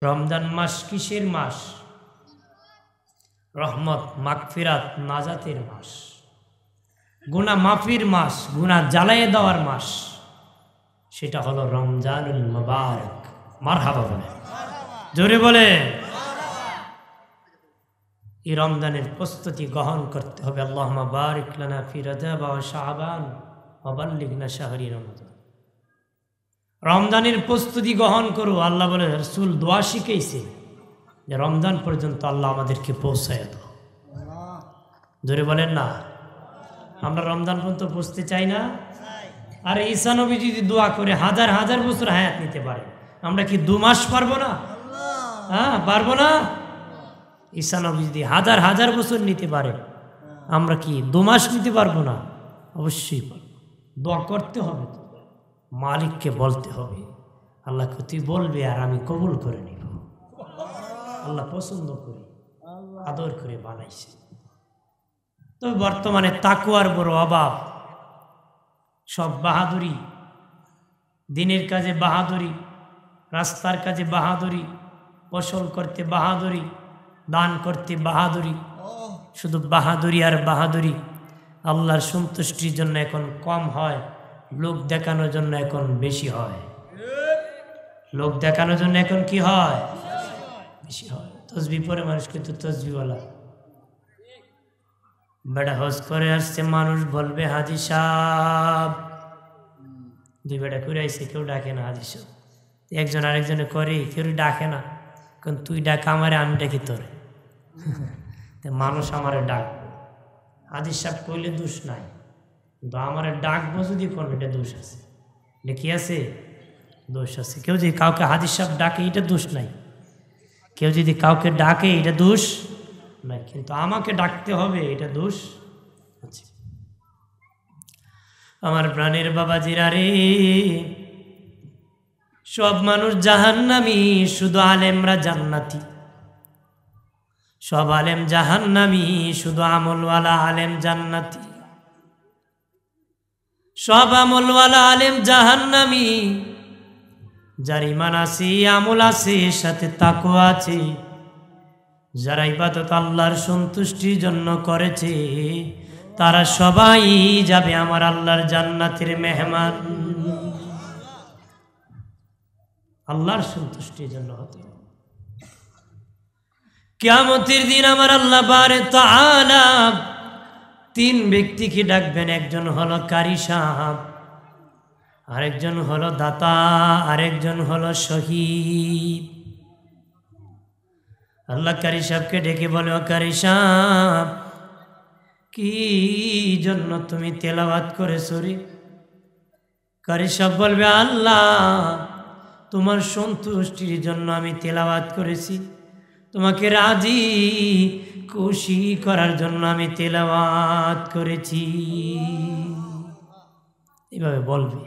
রমজান মাস কিসের মাস? রহমত, মাগফিরাত, নাজাতের মাস, গুনাহ মাফির মাস, গুনাহ জ্বালাইয়ে দেওয়ার মাস। সেটা হলো রমজানুল মুবারক। মারহাবা বলে, জোরে বলে। এই রমজানের প্রস্তুতি গ্রহণ করতে হবে। আল্লাহুম্মা বারিক লানা ফি রজব ওয়া শাবান ওয়া বাল্লিগনা শাহরি রমজান। রমজানের প্রস্তুতি গ্রহণ করো। আল্লাহ বলে, রাসূল দোয়া শিখাইছে যে রমজান পর্যন্ত আল্লাহ আমাদেরকে পৌঁছায় দাও। জোরে বলেন না। আমরা রমজান পর্যন্ত পৌঁছতে চাই না? আর ঈসা নবী যদি দোয়া করে হাজার হাজার বছর হায়াত নিতে পারে, আমরা কি 2 মাস পারবো না? হ্যাঁ, পারবো না? ঈসা নবী যদি হাজার হাজার বছর নিতে পারে, আমরা কি 2 মাস নিতে পারবো না? অবশ্যই পারবো। দোয়া করতে হবে, মালিককে বলতে হবে, আল্লাহকে তুই বলবি আর আমি কবুল করে নিব। আল্লাহ পছন্দ করে আদর করে বানাইছে। তবে বর্তমানে তাকওয়ার বড় অভাব। সব বাহাদুরি, দিনের কাজে বাহাদুরি, রাস্তার কাজে বাহাদুরি, ফসল করতে বাহাদুরি, দান করতে বাহাদুরি, শুধু বাহাদুরি আর বাহাদুরি। আল্লাহর সন্তুষ্টির জন্য এখন কম হয়, লোক দেখানোর জন্য এখন বেশি হয়। লোক দেখানোর জন্য এখন কি হয়? বেশি হয়। তসবি পরে মানুষ কিন্তু তসবিওয়ালা। বেটা হজ করে আসছে, মানুষ বলবে হাজি সাহেব। 2 বেটা করে আসছে, কেউ ডাকে না হাজি সাহেব। একজন আরেকজনে করে, কেউ ডাকে না। কারণ তুই ডাক আমারে, আমি ডাকি তোরে। মানুষ আমারে ডাক, হাজি সাহেব কইলে দোষ নাই, কিন্তু আমারে ডাকবো যদি কোন, এটা দোষ আছে। এটা কি আছে? দোষ আছে। কেউ যদি কাউকে হাজি সাহেব ডাকে, এটা দোষ নাই। কেউ যদি কাউকে ডাকে, এটা দোষ নাই। কিন্তু আমাকে ডাকতে হবে, এটা দোষ আছে। আমার প্রাণের বাবাজিরা রে, সব মানুষ জাহান্নামী, শুধু আলেমরা জান্নাতি। সব আলেম জাহান্নামী, শুধু আমলওয়ালা আলেম জান্নাতি। সব আমলওয়ালা আলেম জাহান্নামী। যার ঈমান আছে, আমল আছে, সাথে তাকওয়া আছে, যারা ইবাদত আল্লাহর সন্তুষ্টির জন্য করেছে, তারা সবাই যাবে আমার আল্লাহর জান্নাতের মেহমান। আল্লাহর সন্তুষ্টির জন্য হতে হবে। কিয়ামতের দিন আমার আল্লাহ বারে তাআলা 3 ব্যক্তিকে ডাকবেন। একজন হলো কারি সাহেব, আরেকজন হলো দাতা, আরেকজন হলো শহীদ। আল্লাহ কারি সাহেবকে ডেকে বলে, ও কারি সাহেব, কি জন্য তুমি তেলাওয়াত করেছো রে? কারি সাহেব বলবে, আল্লাহ তোমার সন্তুষ্টির জন্য আমি তেলাওয়াত করেছি, তোমাকে রাজি খুশি করার জন্য আমি তেলাওয়াত করেছি। এভাবে বলবে,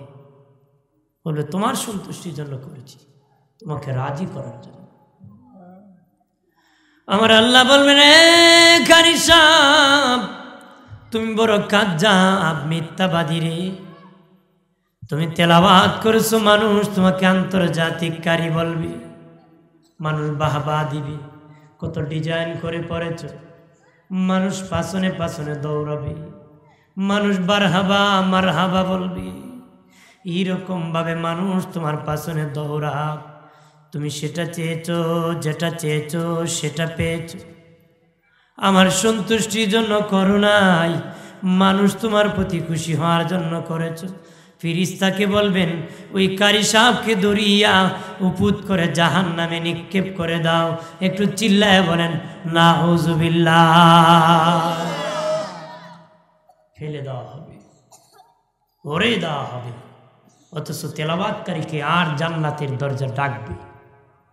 বলবে তোমার সন্তুষ্টির জন্য করেছি, তোমাকে রাজি করার জন্য। আমার আল্লাহ বলবেন, কারি সাহেব তুমি বড় কাজ্জাব, মিথ্যাবাদী রে। তুমি তেলাওয়াত করেছো, মানুষ তোমাকে আন্তর্জাতিক কারি বলবে, মানুষ বাহবা দিবে, কত ডিজাইন করে পড়েছ, মানুষ পাছনে পাছনে দৌড়াবে, মানুষ বারহাবা মারহাবা বলবে। এইরকম ভাবে মানুষ তোমার পাছনে দৌড়াক, তুমি সেটা চেয়েছো, যেটা চেয়েছো সেটা পেয়েছো। আমার সন্তুষ্টির জন্য করো নাই, মানুষ তোমার প্রতি খুশি হওয়ার জন্য করেছো। ফিরিস্তাকে বলবেন, ওই কারি সাহেবকে দরিয়া উপুত করে জাহান্নামে নিক্ষেপ করে দাও। একটু চিল্লায় বলেন নাউজুবিল্লাহ। ফেলে দেওয়া হবে, ওরে দেওয়া হবে। অথচ তেলাওয়াতকারীকে আর জান্নাতের দরজা ডাকবে।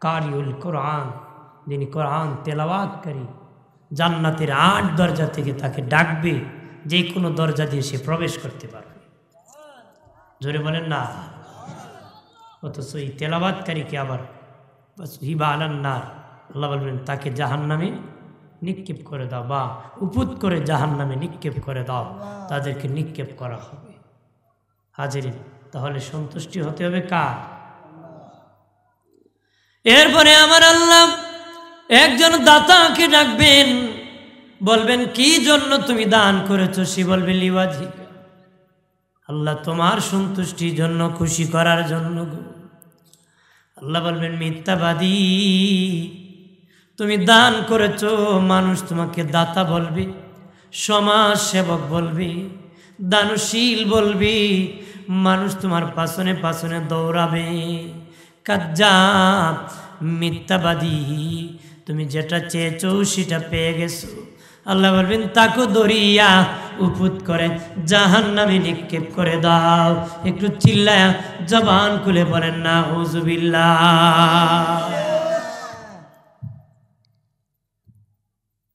কারিউল কোরআন, যিনি কোরআন তেলাওয়াতকারী, জান্নাতের 8 দরজা থেকে তাকে ডাকবে, যে কোনো দরজা দিয়ে সে প্রবেশ করতে পারবে। জোরে বলেন না। অথচ এই তেলাওয়াতকারীকে আবার হিবা আলান্নার, আল্লাহ বলবেন তাকে জাহান্নামে নিক্ষেপ করে দাও, বা উপুত করে জাহান্নামে নিক্ষেপ করে দাও। তাদেরকে নিক্ষেপ করা হবে। হাজিরিন, তাহলে সন্তুষ্টি হতে হবে কার? এরপরে আমার আল্লাহ একজন দাতাকে ডাকবেন, বলবেন কি জন্য তুমি দান করেছো? সে বলবে লিওয়াজি, আল্লাহ তোমার সন্তুষ্টির জন্য, খুশি করার জন্য। আল্লাহ বলবেন মিথ্যাবাদী, তুমি দান করেছো, মানুষ তোমাকে দাতা বলবে, সমাজ সেবক বলবে, দানশীল বলবে, মানুষ তোমার পাছনে পাছনে দৌড়াবে। কাজ্জাব, মিথ্যাবাদী, তুমি যেটা চেয়েছো সেটা পেয়ে গেছো। আল্লাহ বলবেন তাকে দরিয়া উপুত করে জাহান্নামে নিক্ষেপ করে দাও। একটু চিল্লায়া জবান খুলে বলেন না উযুবিল্লাহ।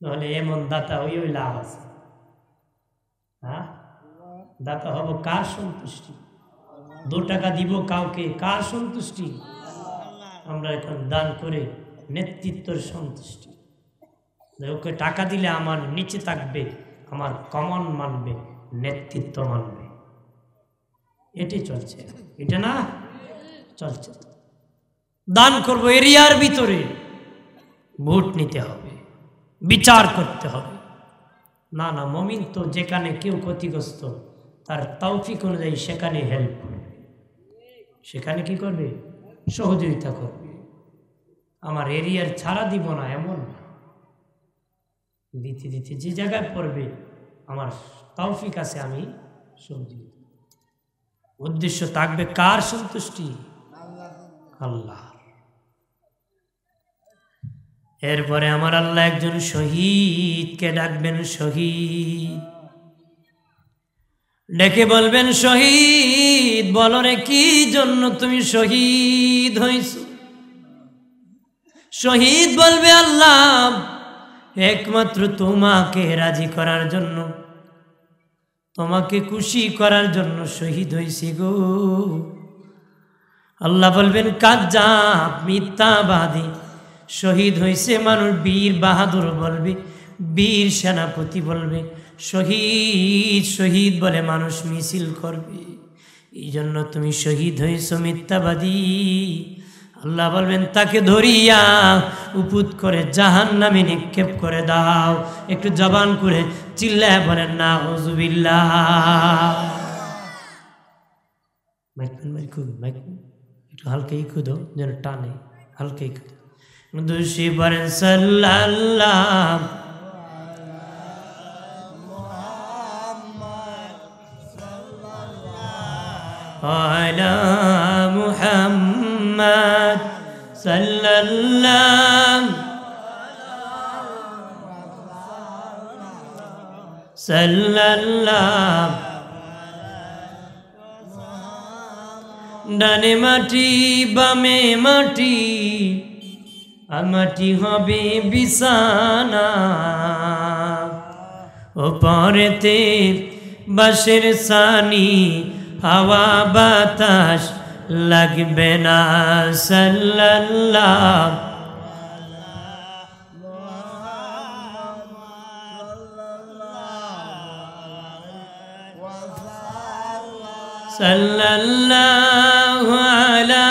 তাহলে এমন দাতা ওই লাভ আছে? হ্যাঁ, দাতা হব কার সন্তুষ্টি? 2 টাকা দিব কাউকে, কার সন্তুষ্টি? আমরা এখন দান করে নেতৃত্বের সন্তুষ্টি। ওকে টাকা দিলে আমার নিচে থাকবে, আমার কমন মানবে, নেতৃত্ব মানবে, এটাই চলছে। এটা না চলছে। দান করব এরিয়ার ভিতরে, ভোট নিতে হবে, বিচার করতে হবে। না না, মুমিন তো যেখানে কেউ ক্ষতিগ্রস্ত, তার তৌফিক অনুযায়ী সেখানে হেল্প করবে, সেখানে কি করবে? সহযোগিতা করবে। আমার এরিয়ার ছাড়া দিব না এমন না, দিতে দিতে যে জায়গায় পড়বে আমার তৌফিক আছে আমি সহযোগিতা। উদ্দেশ্য থাকবে কার সন্তুষ্টি? আল্লাহ। এরপরে আমার আল্লাহ একজন শহীদকে ডাকবেন, শহীদ ডেকে বলবেন শহীদ বলো রে কি জন্য তুমি শহীদ হইছ? শহীদ বলবে আল্লাহ একমাত্র তোমাকে রাজি করার জন্য, তোমাকে খুশি করার জন্য শহীদ হইছি গো। আল্লাহ বলবেন কাজ্জাব, মিথ্যাবাদী, শহীদ হইছে মানুষ বীর বাহাদুর বলবে, বীর সেনাপতি বলবে, শহীদ শহীদ বলে মানুষ মিছিল করবে। এই জন্য তুমি শহীদ হইছ মিথ্যাবাদী। আল্লাহ বলবেন তাকে ধরিয়া উপুত করে জাহান্নামে নিক্ষেপ করে দাও। একটু জবান করে চিল্লায় বলেন না উযুবিল্লাহ। একটু হালকাই খুদো, যেন টানে, হালকাই খুদো। দুশি বলেন সাল্লাল্লাহু আলা মুহাম্মদ সাল্লাল্লাহু সাল্লাল্লাহু। ডানে মাটি বামে মাটি, মাটি হবে বিছানা, ওপরেতে বাঁশের ছানি, হাওয়া বাতাস লাগবে না। সাল্লাল্লাহু সাল্লাল্লাহু আলা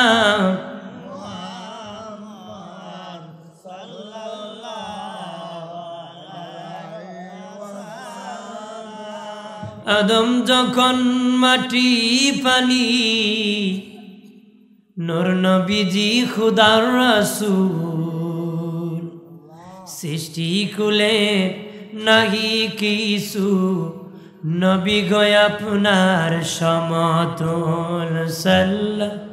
আদম যখন মাটি পানি, নূর নবীজি খুদার রাসূল, সৃষ্টি কুলে নাহি কিছু, নবী গো আপনার সমতুল। সাল্লাল্লাহু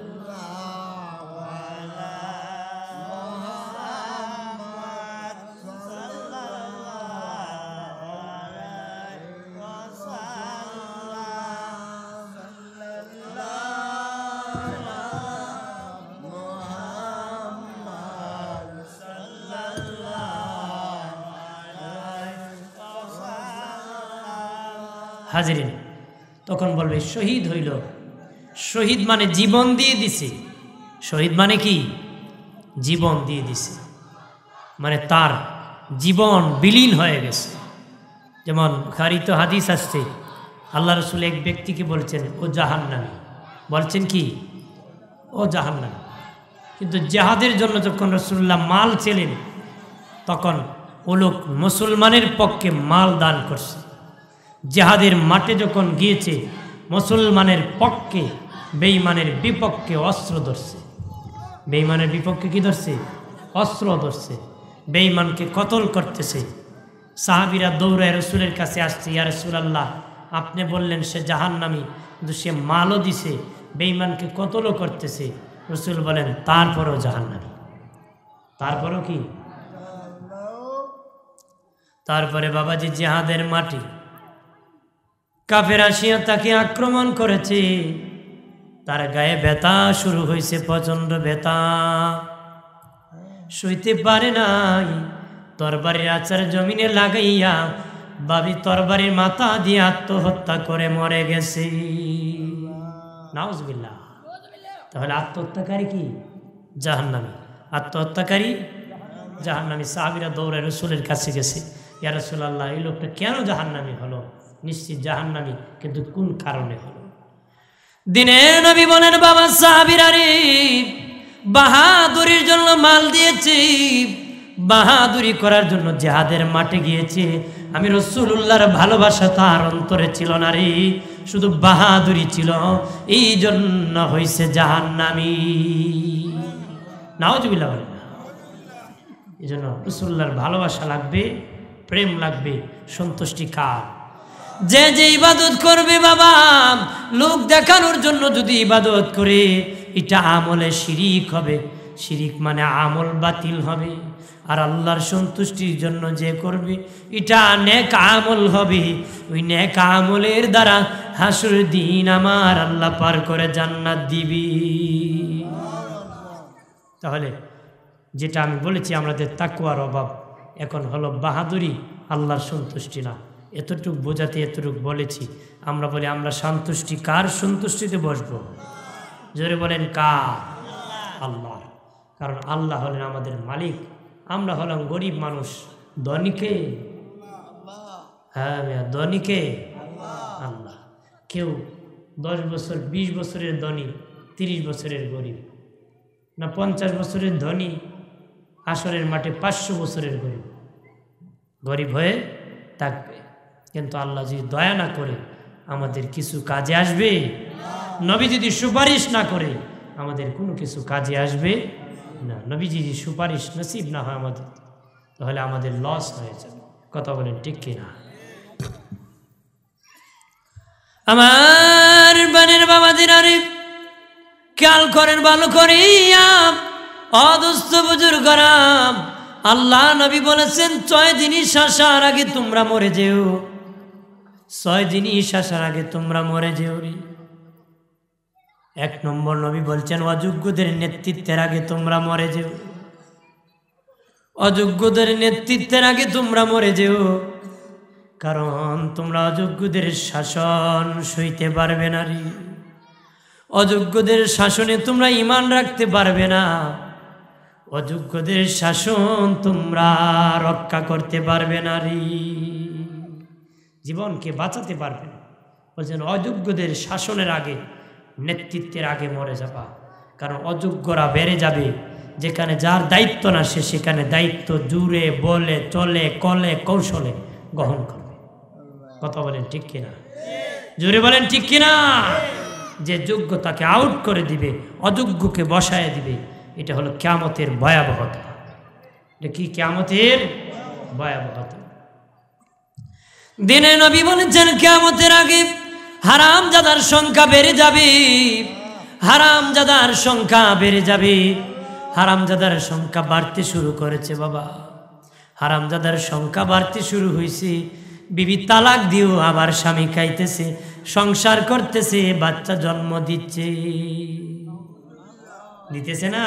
হাজিরিন। তখন বলবে শহীদ হইল। শহীদ মানে জীবন দিয়ে দিছে। শহীদ মানে কি? জীবন দিয়ে দিছে, মানে তার জীবন বিলীন হয়ে গেছে। যেমন বুখারীতে হাদিস আসছে, আল্লাহ রাসূল এক ব্যক্তিকে বলছেন ও জাহান্নামী, বলছেন কি ও জাহান্নামী। কিন্তু জেহাদের জন্য যখন রাসূলুল্লাহ মাল চেলেন তখন ও লোক মুসলমানের পক্ষে মাল দান করছে। জেহাদের মাঠে যখন গিয়েছে মুসলমানের পক্ষে বেঈমানের বিপক্ষে অস্ত্র ধরছে। বেঈমানের বিপক্ষে কি ধরছে? অস্ত্র ধরছে, বেঈমানকে কতল করতেছে। সাহাবীরা দৌড়ায় রসুলের কাছে আসছে, ইয়া রাসূলুল্লাহ আপনি বললেন সে জাহান্নামী, কিন্তু সে মালও দিছে, বেঈমানকে কতলও করতেছে। রসুল বলেন তারপরও জাহান্নামী। তারপরও কি? তারপরে বাবাজি জিহাদের মাটি কাফের আসিয়া তাকে আক্রমণ করেছে, তার গায়ে ব্যথা শুরু হয়েছে, প্রচন্ড ব্যথা, সইতে পারে নাই। তরবারির আচার জমিনে লাগাইয়া বাবি তরবারির মাথা দিয়ে আত্মহত্যা করে মরে গেছে। নাউজুবিল্লাহ। তাহলে আত্মহত্যাকারী কি? জাহান্নামী। আত্মহত্যাকারী জাহান্নামী। সাহাবীরা দৌড়ে রসুলের কাছে গেছে, ইয়া রাসূলুল্লাহ এই লোকটা কেন জাহান্নামী হলো? নিশ্চিত জাহান্নামী, কিন্তু কোন কারণে হলো? দিনে নবী বলেন, বাবা সাহাবীরা রে, বাহাদুরির জন্য মাল দিয়েছি, বাহাদুরি করার জন্য জিহাদের মাঠে গিয়েছে। আমি রাসূলুল্লাহর ভালোবাসা তার অন্তরে ছিল না রে, শুধু বাহাদুরি ছিল, এই জন্য হইছে জাহান্নামী। নাউজুবিল্লাহ বলেন। এই জন্য রাসূলুল্লাহর ভালোবাসা লাগবে, প্রেম লাগবে, সন্তুষ্টি কার? যে যে ইবাদত করবে বাবা লোক দেখানোর জন্য যদি ইবাদত করে, এটা আমলে শিরিক হবে। শিরিক মানে আমল বাতিল হবে। আর আল্লাহর সন্তুষ্টির জন্য যে করবে, এটা নেক আমল হবে। ওই নেক আমলের দ্বারা হাসুর দিন আমার আল্লাহ পার করে জান্নাত দিবি। তাহলে যেটা আমি বলেছি আমাদের তাকওয়ার অভাব, এখন হলো বাহাদুরি, আল্লাহর সন্তুষ্টি না। এতটুকু বোঝাতে এতটুকু বলেছি। আমরা বলি আমরা সন্তুষ্টি কার সন্তুষ্টিতে বসবো? জোরে বলেন কার? আল্লাহ। কারণ আল্লাহ হলেন আমাদের মালিক, আমরা হলাম গরিব মানুষ। ধনীকে? হ্যাঁ ধনীকে আল্লাহ। কেউ 10 বছর 20 বছরের ধনী, 30 বছরের গরিব, না 50 বছরের ধনী আসরের মাঠে 500 বছরের গরিব, গরিব হয়ে থাকবে। কিন্তু আল্লাহ যদি দয়া না করে আমাদের কিছু কাজে আসবে? নবী যদি সুপারিশ না করে আমাদের কোনো কিছু কাজে আসবে না। নবী যদি সুপারিশ নসিব না হয় আমাদের, তাহলে আমাদের লস হয়ে যাবে। কথা বলেন ঠিক কিনা? আমার বানের বাবাদের আরে খেয়াল করেন ভালো করিয়া, অদুস্থ বুজুর্গরাম, আল্লাহ নবী বলেছেন 6 জিনিস আসার আগে তোমরা মরে যেও। 6 জিনিস আসার আগে তোমরা মরে যেও রে। 1 নম্বর নবী বলছেন অযোগ্যদের নেতৃত্বের আগে তোমরা মরে যেও। অযোগ্যদের নেতৃত্বের আগে তোমরা মরে যেও, কারণ তোমরা অযোগ্যদের শাসন সইতে পারবে না রে। অযোগ্যদের শাসনে তোমরা ঈমান রাখতে পারবে না। অযোগ্যদের শাসন তোমরা রক্ষা করতে পারবে না রে, জীবনকে বাঁচাতে পারবে না। বলছেন অযোগ্যদের শাসনের আগে, নেতৃত্বের আগে মরে যাবা। কারণ অযোগ্যরা বেড়ে যাবে, যেখানে যার দায়িত্ব না সে সেখানে দায়িত্ব জুড়ে বলে চলে কলে কৌশলে গ্রহণ করবে। কথা বলেন ঠিক কিনা? জোরে বলেন ঠিক কিনা? যে যোগ্য তাকে আউট করে দিবে, অযোগ্যকে বসায় দিবে। এটা হলো কিয়ামতের ভয়াবহতা। এটা কি? কিয়ামতের ভয়াবহতা। দিনে নবী বলেছেন কিয়ামতের আগে হারামজাদার সংখ্যা বেড়ে যাবে। হারামজাদার সংখ্যা বেড়ে যাবে। হারামজাদার সংখ্যা বাড়তে শুরু করেছে বাবা। হারামজাদার সংখ্যা বাড়তে শুরু হয়েছে। বিবি তালাক দিও আবার স্বামী খাইতেছে, সংসার করতেছে, বাচ্চা জন্ম দিতেছে না?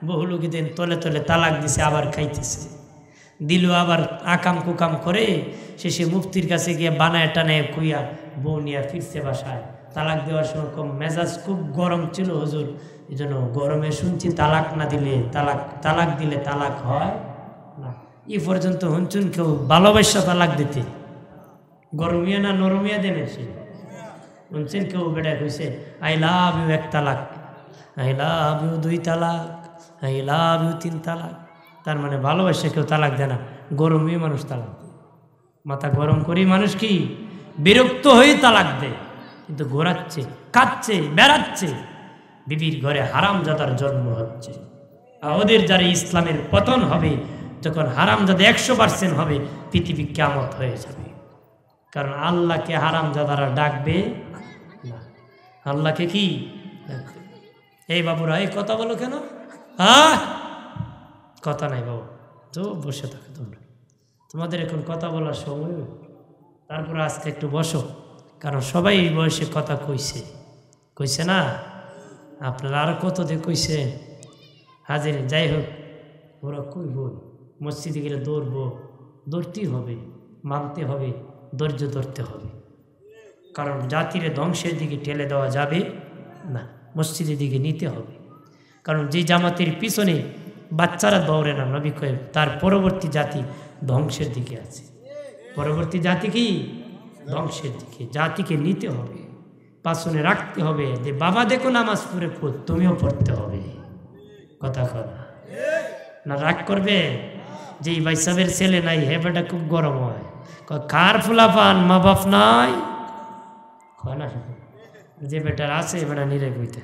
বহু লোকদের তলে তলে তালাক দিছে, আবার খাইতেছে। দিল আবার আকাম কুকাম করে শেষে মুফতির কাছে গিয়ে বানায় টানায় কুইয়া বউ নিয়ে ফিরছে বাসায়। তালাক দেওয়ার সময় মেজাজ খুব গরম ছিল হুজুর, এই জন্য গরমে শুনছি তালাক না দিলে তালাক দিলে তালাক হয় না। ই পর্যন্ত হুনচুন কেউ ভালোবাসা তালাক দিতে, গরমিয়া না নরমিয়া দেনে সে শুনছেন কেউ বেড়ায় হয়েছে আই লাভ ইউ 1 তালাক, আই লাভ ইউ 2 তালাক, আই লাভ ইউ 3 তালাক। তার মানে ভালোবাসে কেউ তালাক দেয় না, গরমই মানুষ তালাক দেয়। মাথা গরম করি মানুষ কি বিরক্ত হয়ে তালাক দেয়, কিন্তু ঘোরাচ্ছে, খাচ্ছে, বেড়াচ্ছে, বিবির ঘরে হারামজাদার জন্ম হচ্ছে। আর ওদের যারা ইসলামের পতন হবে, যখন হারামজাদা 100% হবে, পৃথিবী কিয়ামত হয়ে যাবে। কারণ আল্লাহকে হারামজাদারা ডাকবে না, আল্লাহকে কি ডাকবে? এই বাবুরা এই কথা বলো কেন? কথা নাই বাবু, তো বসে থাকো তোমরা, তোমাদের এখন কথা বলার সময়। তারপরে আজকে একটু বসো, কারণ সবাই এই বয়সে কথা কইছে না? আপনারা আরো কত দিয়ে কইছে হাজির। যাই হোক, ওরা কইব, মসজিদে গেলে দৌড়তেই হবে, মানতে হবে, ধৈর্য ধরতে হবে। কারণ জাতিরে ধ্বংসের দিকে ঠেলে দেওয়া যাবে না, মসজিদের দিকে নিতে হবে। কারণ যে জামাতের পিছনে বাচ্চারা দৌড়ে না, নবী কয়ে তার পরবর্তী জাতি ধ্বংসের দিকে আছে। পরবর্তী জাতি কি ধ্বংসের দিকে, জাতিকে নিতে হবে, পাশনে রাখতে হবে। যে বাবা দেখো নামাজ পড়ে, তুমিও পড়তে হবে। কথা কথা না, রাগ করবে যে ভাই সাহেবের ছেলে নাই, হে বেটা খুব গরম হয়, কার ফুলা পান মা বাপ নাই, না যে বেটার আছে বেটা নিরে বইতে।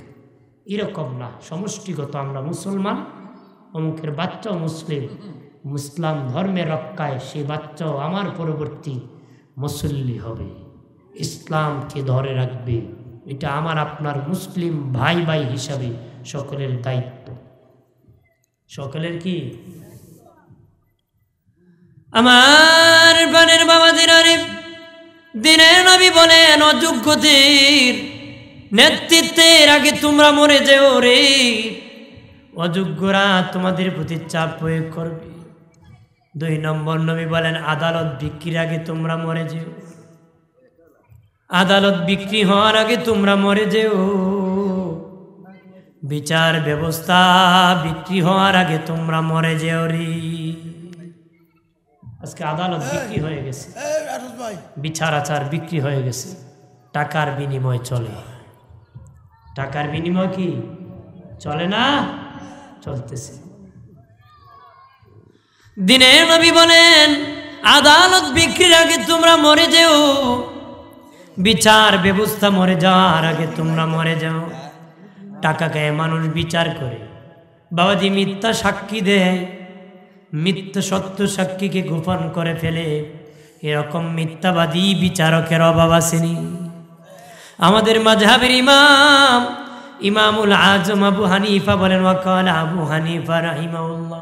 এরকম না, সমষ্টিগত আমরা মুসলমান, অমুকের বাচ্চাও মুসলিম, মুসলাম ধর্মের রক্ষায় সেই বাচ্চাও আমার পরবর্তী মুসল্লি হবে, ইসলামকে ধরে রাখবে। এটা আমার আপনার মুসলিম ভাই ভাই হিসাবে সকলের দায়িত্ব। সকলের কি? আমার প্রাণের বাবাদের আরে দিনের নবী বলেন, অযোগ্যদের নেতৃত্বের আগে তোমরা মরে যেও রে, অযোগ্যরা তোমাদের প্রতি চাপ প্রয়োগ করবে। 2 নম্বর নবী বলেন, আদালত বিক্রির আগে তোমরা মরে যেও, আদালত বিক্রি হওয়ার আগে তোমরা মরে যেও, বিচার ব্যবস্থা বিক্রি হওয়ার আগে তোমরা মরে যেও রে। আজকে আদালত বিক্রি হয়ে গেছে, বিচার আচার বিক্রি হয়ে গেছে, টাকার বিনিময় চলে। টাকার বিনিময় কি চলে না? চলতেছে। দিনের নবী বলেন, আদালত বিক্রির আগে তোমরা মরে যেও, বিচার ব্যবস্থা মরে যাওয়ার আগে তোমরা মরে যাও। টাকা গায়ে মানুষ বিচার করে, বাবাজি মিথ্যা সাক্ষী দেয়, মিথ্যা সত্য সাক্ষীকে গোপন করে ফেলে, এরকম মিথ্যাবাদী বিচারকের অভাব আসেনি। আমাদের মাযহাবের ইমাম ইমামুল আজম আবু হানিফা বলেন, ওয়াকাল আবু হানিফা রাহিমাহুল্লাহ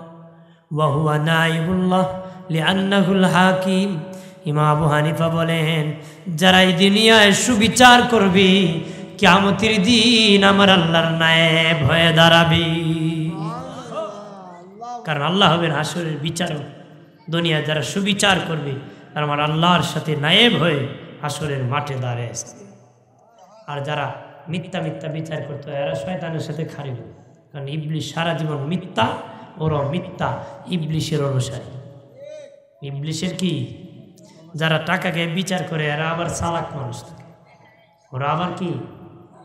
ওয়া হুয়া নাইবুল্লাহ লিআন্নাহুল হাকিম। ইমাম আবু হানিফা বলেন, যারা এই দুনিয়ায় সুবিচার করবে, কিয়ামতের দিন আমার আল্লাহর নায়েব হয়ে দাঁড়াবে। কারণ আল্লাহ হবেন হাসরের বিচারক। দুনিয়ায় যারা সুবিচার করবে, তারা আমার আল্লাহর সাথে নায়েব হয়ে হাসরের মাঠে দাঁড়িয়ে আসবে। আর যারা মিথ্যা মিথ্যা বিচার করতে হয়, এরা শয়তানের সাথে খারিব। কারণ ইবলিশ সারা জীবন মিথ্যা, ওরাও মিথ্যা, ইবলিশের অনুসারী। ইবলিশের কি? যারা টাকাকে বিচার করে, এরা আবার চালাক মানুষ থাকে, ওরা আবার কি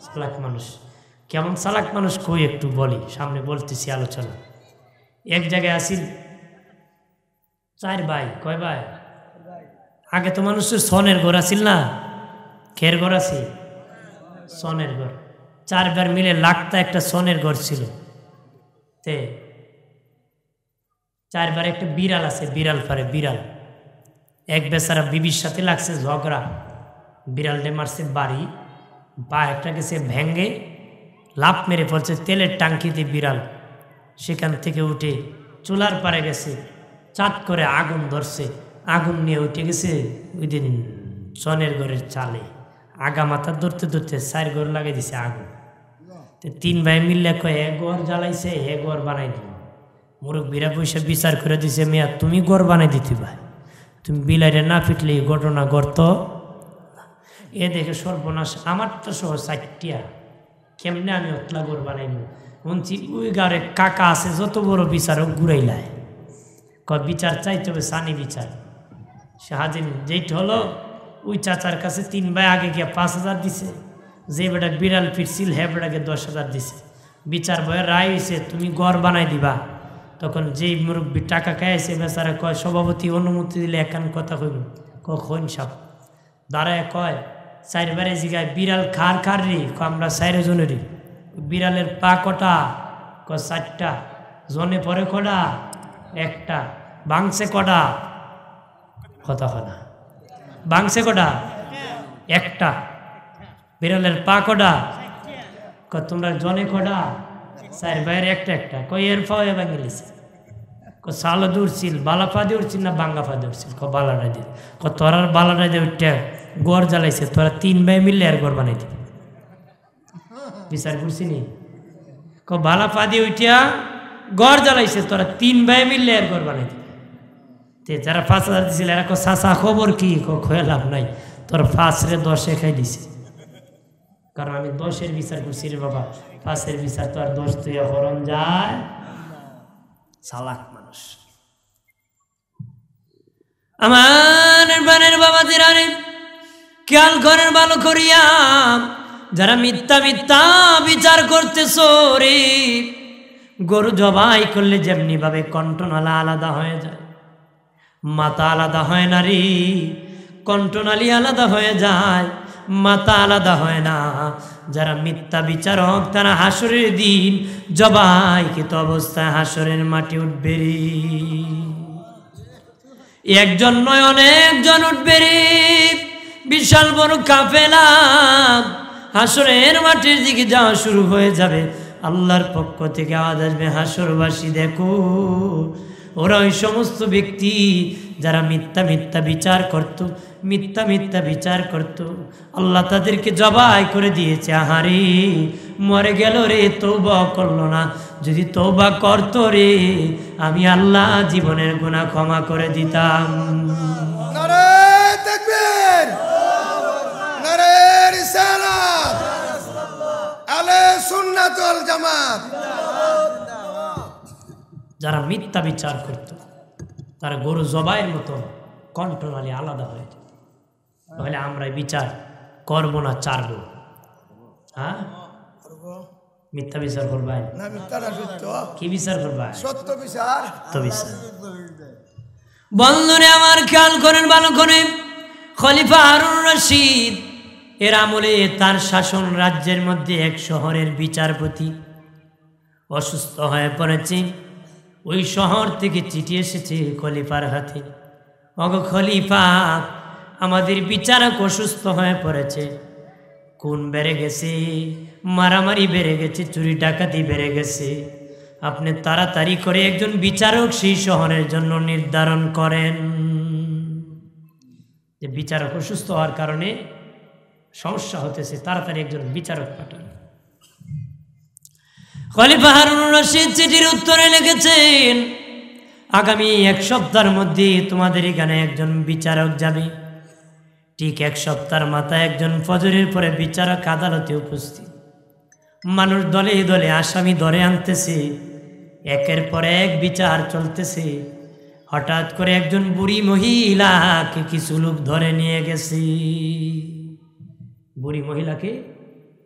চালাক মানুষ। কেমন চালাক মানুষ কই একটু বলি, সামনে বলতেছি আলোচনা। এক জায়গায় আসিল 4 ভাই, কয় ভাই? আগে তো মানুষের সনের ঘর আসিল না, খের ঘর আছে, সনের ঘর। 4 বার মিলে লাগতা একটা সনের ঘর ছিল। তে 4 বার একটা বিড়াল আছে, বিড়াল পারে বিড়াল। এক বেচারা বিবির সাথে লাগছে ঝগড়া, বিড়ালটে মারছে বাড়ি, পা একটা গেছে ভেঙ্গে, লাফ মেরে পড়ছে তেলের টাঙ্কিতে বিড়াল। সেখান থেকে উঠে চুলার পারে গেছে, চাঁদ করে আগুন ধরছে, আগুন নিয়ে উঠে গেছে ওই দিন সনের ঘরের চালে। আগা মাথা ধরতে ধরতে 4 ঘর লাগিয়ে দিছে আগুন। 3 ভাই মিললে কয়, এ ঘর জ্বালাইছে, এ ঘর বানাই দিল। মুরব্বীরা পয়সা বিচার করে দিছে, মেয়া তুমি ঘর বানাই দিতে ভাই, তুমি বিলাইরে না পিটলে এই ঘটনা গর্ত। এ দেখে সর্বনাশ, আমারটা সহ 4টিয়া, কেমনে আমি অতলা ঘর বানাইব? বলছি ওই গাড়ে কাকা আছে, যত বড় বিচারক ঘুরাইলায়, কয় বিচার চাইতে হবে, সানি বিচার। সে হাজির যেইটা হলো, ওই চাচার কাছে 3 ভাই আগে গিয়া 5,000 দিছে, যে বেটা বিড়াল পিটছিল হে বেটাকে 10,000 দিছে। বিচার বইয়ের রায় হয়েছে তুমি গড় বানাই দিবা। তখন যেই মুরব্বী টাকা খাইছে বেচারা কয় সভাপতি অনুমতি দিলে একান কথা কইব কখন সাপ দাঁড়ায় কয় চারবারে জিগায় বিড়াল খার খার রে আমরা 4 জনেরই বিড়ালের পা কটা ক 4টা জনে পরে কটা একটা বাংছে কটা কথা হয় না বাংছে কটা একটা বিড়ালের পা কটা ক তোমরা জনে কটা 4 বাইরে একটা একটা কই এর পাও ভাঙে লিছে ক সালা দূর ছিল বালা পা দিয়ে উঠছিল না বাঙ্গা পা দিয়ে উঠছিল ক বালাটা দিয়ে ক তোরার বালাটা দিয়ে উঠতে গড় জ্বালাইছে তোরা 3 ভাই মিললে আর গড় বানাই দিবি বিচার করছি নি ক বালা পা দিয়ে উঠিয়া গড় জ্বালাইছে তোরা 3 ভাই মিললে আর গড় বানাই দিবি তে যারা 5,000 দিছিল এরা ক চাচা খবর কি ক খোয়া লাভ নাই তোর 5 রে 10 খাই দিছে কারণ আমি 10-এর বিচার করছি রে বাবা 5-এর বিচার তো আর 10 তুই হরণ যায় চালাক মানুষ আমার বানের বাবাদের আরে খেয়াল করেন ভালো করিয়া যারা মিথ্যা মিথ্যা বিচার করতেছ রে গরু জবাই করলে যেমনি ভাবে কণ্ঠনালা আলাদা হয়ে যায় মাথা আলাদা হয় না রে কণ্ঠনালী আলাদা হয়ে যায় মাথা আলাদা হয় না যারা মিথ্যা বিচারক তারা হাসরের দিন জবাইকৃত অবস্থায় হাসরের মাটি উঠবে রে একজন নয় অনেকজন উঠবে রে বিশাল বড় কাফেলা হাসরের মাটির দিকে যাওয়া শুরু হয়ে যাবে আল্লাহর পক্ষ থেকে আওয়াজ আসবে হাসরবাসী দেখো ওরা ওই সমস্ত ব্যক্তি যারা মিথ্যা মিথ্যা বিচার করত মিথ্যা মিথ্যা বিচার করত আল্লাহ তাদেরকে জবাই করে দিয়েছে আহারে মরে গেল রে তওবা করলো না যদি তওবা করতো রে আমি আল্লাহ জীবনের গুনাহ ক্ষমা করে দিতাম নারে তাকবীর নারে রিসালাত আলে সুন্নাত ওয়াল জামাত যারা মিথ্যা বিচার করত তারা গরু জবাইয়ের মতো কণ্ঠনালী আলাদা হয়ে যায় তাহলে আমরা বিচার করব না চারব হ্যাঁ মিথ্যা বিচার করবাই না মিথ্যা না সত্য কি বিচার করবাই সত্য বিচার তো বিচার বন্ধুরে আমার খেয়াল করেন ভালো করে খলিফা হারুন রশিদ এর আমলে তার শাসন রাজ্যের মধ্যে এক শহরের বিচারপতি অসুস্থ হয়ে পড়েছে ওই শহর থেকে চিঠি এসেছে খলিফার হাতে ওগো খলিফা আমাদের বিচারক অসুস্থ হয়ে পড়েছে খুন বেড়ে গেছে মারামারি বেড়ে গেছে চুরি ডাকাতি বেড়ে গেছে আপনি তাড়াতাড়ি করে একজন বিচারক সেই শহরের জন্য নির্ধারণ করেন যে বিচারক অসুস্থ হওয়ার কারণে সমস্যা হতেছে তাড়াতাড়ি একজন বিচারক পাঠান খলিফা হারুন রশিদ চিঠির উত্তরে লিখেছেন আগামী 1 সপ্তাহের মধ্যে তোমাদের এখানে একজন বিচারক যাবে ঠিক 1 সপ্তাহের মাথায় একজন ফজরের পরে বিচারক আদালতে উপস্থিত মানুষ দলে দলে আসামি ধরে আনতেছে একের পর এক বিচার চলতেছে হঠাৎ করে একজন বুড়ি মহিলাকে কিছু লোক ধরে নিয়ে গেছে বুড়ি মহিলাকে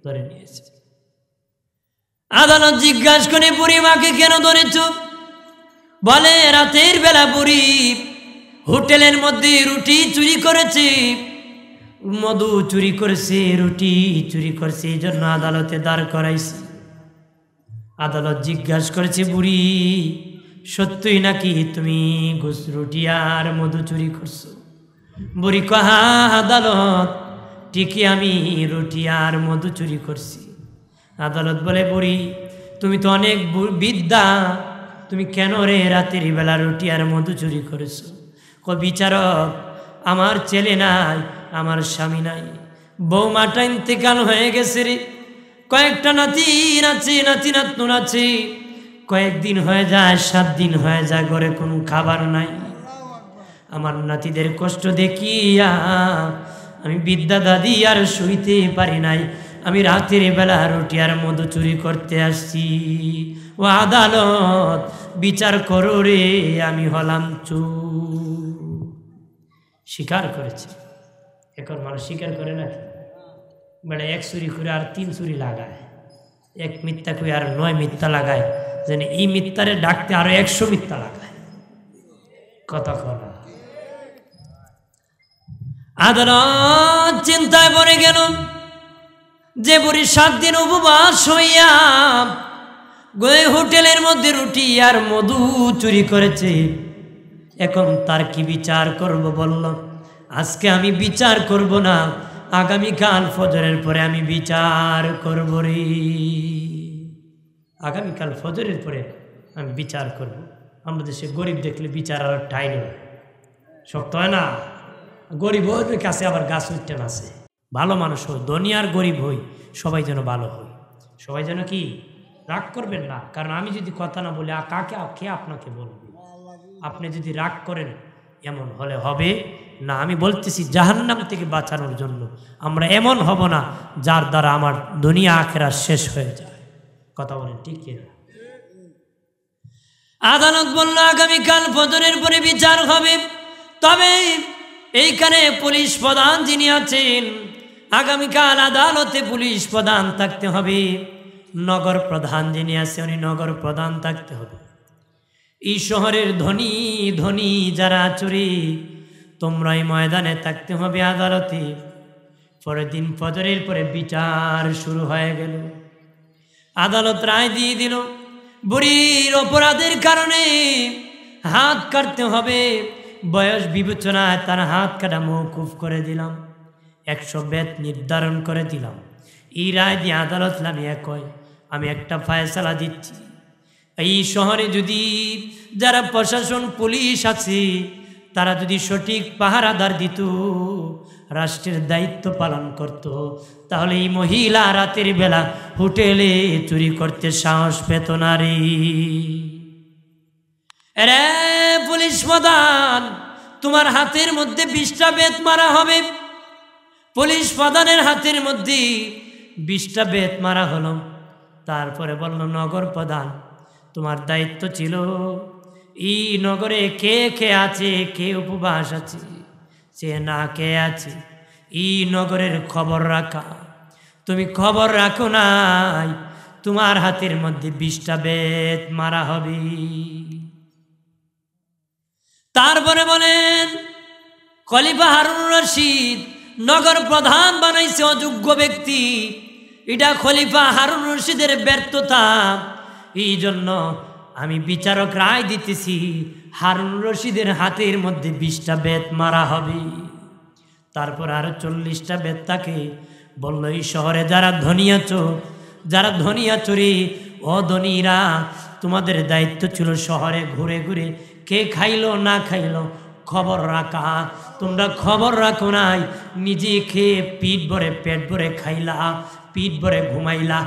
ধরে নিয়েছে আদালত জিজ্ঞাসা করে বুড়ি মাকে কেন ধরেছ বলে রাতের বেলা বুড়ি হোটেলের মধ্যে রুটি চুরি করেছে মধু চুরি করেছে রুটি চুরি করছে এই জন্য আদালতে দাঁড় করাইছে আদালত জিজ্ঞাসা করেছে বুড়ি সত্যই নাকি তুমি রুটি আর মধু চুরি করছো বুড়ি কহা আদালত ঠিকই আমি রুটি আর মধু চুরি করছি আদালত বলে বুড়ি তুমি তো অনেক বিদ্যা তুমি কেন রে রাতের বেলা রুটি আর মধু চুরি করেছো বিচারক আমার ছেলে নাই আমার স্বামী নাই বৌমাটা ইন্তেকাল হয়ে গেছে রে কয়েকটা নাতি আছে নাতি নাতনুন আছে কয়েকদিন হয়ে যায় 7 দিন হয়ে যায় ঘরে কোনো খাবার নাই আমার নাতিদের কষ্ট দেখিয়া আমি বিদ্যা দাদি আর শুইতে পারি নাই আমি রাতের বেলা রুটি আর মধু চুরি করতে আসছি ও আদালত বিচার করো রে আমি হলাম চোর স্বীকার করেছে এখন মানুষ স্বীকার করে নাকি মানে 1 চুরি করে আর 3 চুরি লাগায় এক মিথ্যা কই আর 9 মিথ্যা লাগায়, যেন এই মিথ্যারে ডাকতে আরো 100 মিথ্যা লাগায়। কথা কনা আদালত চিন্তায় পড়ে গেল, যে বুড়ি 7 দিন উপবাস হইয়া হোটেলের মধ্যে রুটি আর মধু চুরি করেছে, এখন তার কি বিচার করব? বলল, আজকে আমি বিচার করব না, আগামীকাল ফজরের পরে আমি বিচার করব রে। আগামীকাল ফজরের পরে আমি বিচার করব। আমরা দেশে গরিব দেখলে বিচার আর টাইম হয়, শক্ত হয় না। গরিব ওদের কাছে আবার গাছ উঠতেন আছে। ভালো মানুষ হই, ধনী আর গরিব হই, সবাই যেন ভালো হই, সবাই যেন কি রাগ করবেন না। কারণ আমি যদি কথা না বলি কাকে কে আপনাকে বলবে? আপনি যদি রাগ করেন এমন হলে হবে না। আমি বলতেছি জাহান্নাম থেকে বাঁচানোর জন্য আমরা এমন হব না যার দ্বারা আমার দুনিয়া আখিরাত শেষ হয়ে যায়। কথা বলেন ঠিক কিনা? আদালত বলল আগামীকাল ফজরের পরে বিচার হবে, তবে এইখানে পুলিশ প্রধান যিনি আছেন, আগামীকাল আদালতে পুলিশ প্রধান থাকতে হবে। নগর প্রধান যিনি আছে উনি নগর প্রধান থাকতে হবে। এই শহরের ধনী ধনী যারা চুরি, তোমরা এই ময়দানে থাকতে হবে আদালতে। পরের দিন ফজরের পরে বিচার শুরু হয়ে গেল। আদালত রায় দিয়ে দিল, বুড়ির অপরাধের কারণে হাত কাটতে হবে। বয়স বিবেচনায় তার হাত কাটা মওকুফ করে দিলাম, 100 বেত নির্ধারণ করে দিলাম। এই রায় দিয়ে আদালত নামিয়ে কয়, আমি একটা ফয়সালা দিচ্ছি, এই শহরে যদি যারা প্রশাসন পুলিশ আছে তারা যদি সঠিক পাহারাদার দিত, রাষ্ট্রের দায়িত্ব পালন করত, তাহলে এই মহিলা রাতের বেলা হোটেলে চুরি করতে সাহস পেত না রে। রে পুলিশ প্রধান, তোমার হাতের মধ্যে 20টা বেত মারা হবে। পুলিশ প্রধানের হাতের মধ্যে 20টা বেত মারা হলো। তারপরে বলল, নগর প্রধান, তোমার দায়িত্ব ছিল এই নগরে কে কে আছে, কে উপবাস আছে, সে না কে আছে, এই নগরের খবর রাখা। তুমি খবর রাখো নাই, তোমার হাতের মধ্যে 20টা বেত মারা হবে। তারপরে বলেন, খলিফা হারুন রশিদ নগর প্রধান বানাইছে অযোগ্য ব্যক্তি। এটা খলিফা হারুন রশিদের ব্যর্থতা। এই জন্য আমি বিচারক রায় দিতেছি, হারুন রশিদের হাতের মধ্যে 20টা বেত মারা হবে। তারপর আরো 40টা বেত তাকে বলল, এই শহরে যারা ধনী আছো, যারা ধনী আছো রে অধনীরা, তোমাদের দায়িত্ব ছিল শহরে ঘুরে ঘুরে কে খাইলো না খাইলো খবর রাখা। তোমরা খবর রাখো নাই, নিজে খেয়ে পিঠ ভরে পেট ভরে খাইলা, পিঠ ভরে ঘুমাইলা।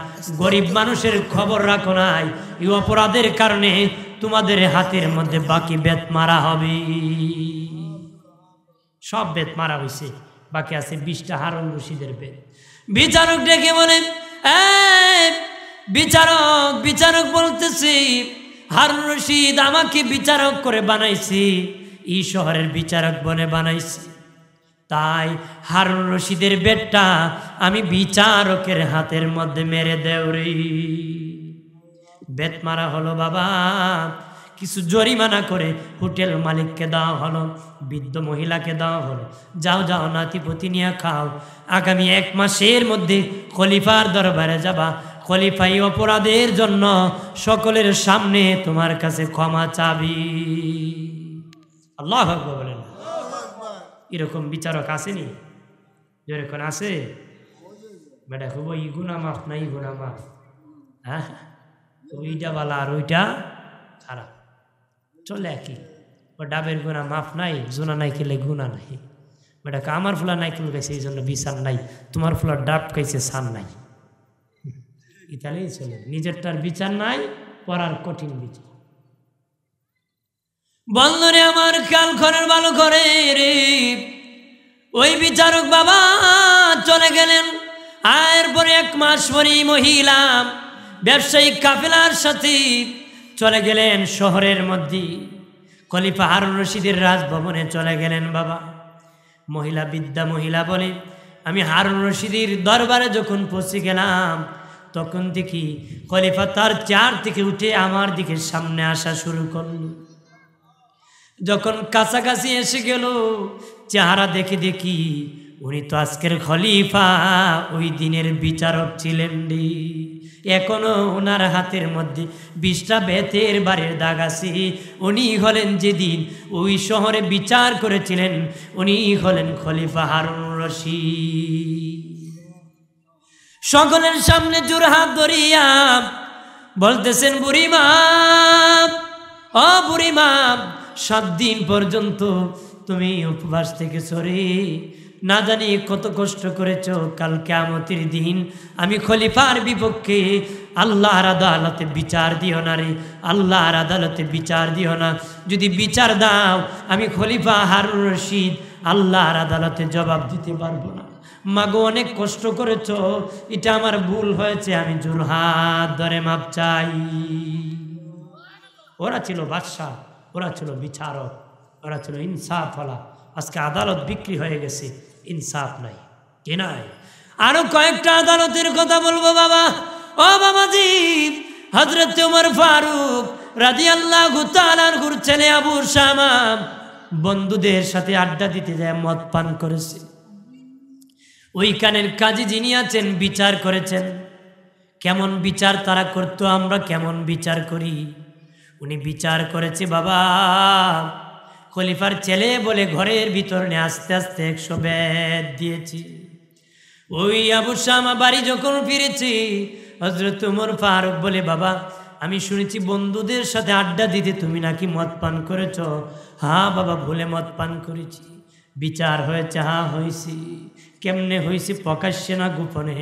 গরিব মানুষের খবর রাখো নাই, এই অপরাধের কারণে তোমাদের হাতের মধ্যে বাকি বেত মারা হবে। সব বেত মারা হয়েছে, বাকি আছে 20টা হারুন রশিদের বেত। বিচারক ডেকে বলেন, বিচারক বিচারক বলতেছি, হারুন রশিদ আমাকে বিচারক করে বানাইছি, এই শহরের বিচারক বনে বানাইছি, তাই হারুন রশিদের বেতটা আমি বিচারকের হাতের মধ্যে মেরে দেও রে। বেত মারা হলো বাবা, কিছু জরিমানা করে হোটেল মালিককে দেওয়া হলো, বৃদ্ধ মহিলাকে দেওয়া হলো, যাও যাও নাতিপতি নিয়ে খাও, আগামী 1 মাসের মধ্যে খলিফার দরবারে যাবা, খলিফাই অপরাধের জন্য সকলের সামনে তোমার কাছে ক্ষমা চাবি। আল্লাহু আকবার বলেন। এরকম বিচারক আসেনি? যেরকম আছে বেটা খুব ই গুনাহ মাফ নাই, গুনাহ মাফ, হ্যাঁ ওইটা বালা আর ওইটা খারাপ, চলে একই। ও ডাবের গুনাহ মাফ নাই, জোনা নাই খেলে গুনাহ নাই। বেটা আমার ফুলা নাই খেলে গেছে এই জন্য বিচার নাই, তোমার ফুলার ডাব খাইছে সান নাই। ইতালেই চলে, নিজেরটার বিচার নাই, পড়ার কঠিন বিচার। বন্ধরে আমার খেয়াল করার ভালো করে রে, ওই বিচারক বাবা চলে গেলেন। এরপরে 1 মাস পরে মহিলা ব্যবসায়িক কাফেলার সাথে চলে গেলেন শহরের মধ্যে, খলিফা হারুন রশিদের রাজভবনে চলে গেলেন। বাবা মহিলা, বিদ্যা মহিলা বলে, আমি হারুন রশিদের দরবারে যখন পৌঁছে গেলাম, তখন দেখি খলিফা তার চেয়ার থেকে উঠে আমার দিকে সামনে আসা শুরু করলো। যখন কাছাকাছি এসে গেল, চেহারা দেখে দেখি উনি তো আজকের খলিফা, ওই দিনের বিচারক ছিলেন রে। এখনো ওনার হাতের মধ্যে 20টা বেতের বাড়ির দাগ আছে। উনি হলেন যেদিন ওই শহরে বিচার করেছিলেন, উনি হলেন খলিফা হারুন রশিদ। সকলের সামনে জোড়হাত ধরিয়া বলতেছেন, বুড়িমা, ও বুড়িমা, 7 দিন পর্যন্ত তুমি উপবাস থেকে সরে, না জানি কত কষ্ট করেছ। কাল কিয়ামতের দিন আমি খলিফার বিপক্ষে আল্লাহর আদালতে বিচার দিও না রে, আল্লাহর আদালতে বিচার দিও না। যদি বিচার দাও, আমি খলিফা হারুন রশিদ আল্লাহর আদালতে জবাব দিতে পারবো না। মাগো, অনেক কষ্ট করেছ, এটা আমার ভুল হয়েছে, আমি জোড়হাত ধরে মাপ চাই। ওরা ছিল বাদশা, ওরা ছিল বিচারক, ওরা ছিল ইনসাফওয়ালা। আজকে আদালত বিক্রি হয়ে গেছে, ইনসাফ নাই, কি নাই? আরো কয়েকটা আদালতের কথা বলবো বাবা। ও বাবাজি, হযরত ওমর ফারুক রাদিয়াল্লাহু তাআলা আনহুর ছেলে আবু শামা বন্ধুদের সাথে আড্ডা দিতে যায় মদ পান করেছে। ওইখানের কাজী যিনি আছেন বিচার করেছেন। কেমন বিচার তারা করতো, আমরা কেমন বিচার করি? উনি বিচার করেছে, বাবা, খলিফার ছেলে বলে ঘরের ভিতর নিয়ে আস্তে আস্তে 100 বেত দিয়েছি। ওই আবু শামা বাড়ি যখন ফিরেছি, হযরত ওমর ফারুক বলে, বাবা, আমি শুনেছি বন্ধুদের সাথে আড্ডা দিতে তুমি নাকি মদ পান করেছ। হ্যাঁ বাবা, ভুলে মদ পান করেছি। বিচার হয়েছে? হ্যাঁ হয়েছি। কেমনে হয়েছে? প্রকাশ্যে না গোপনে?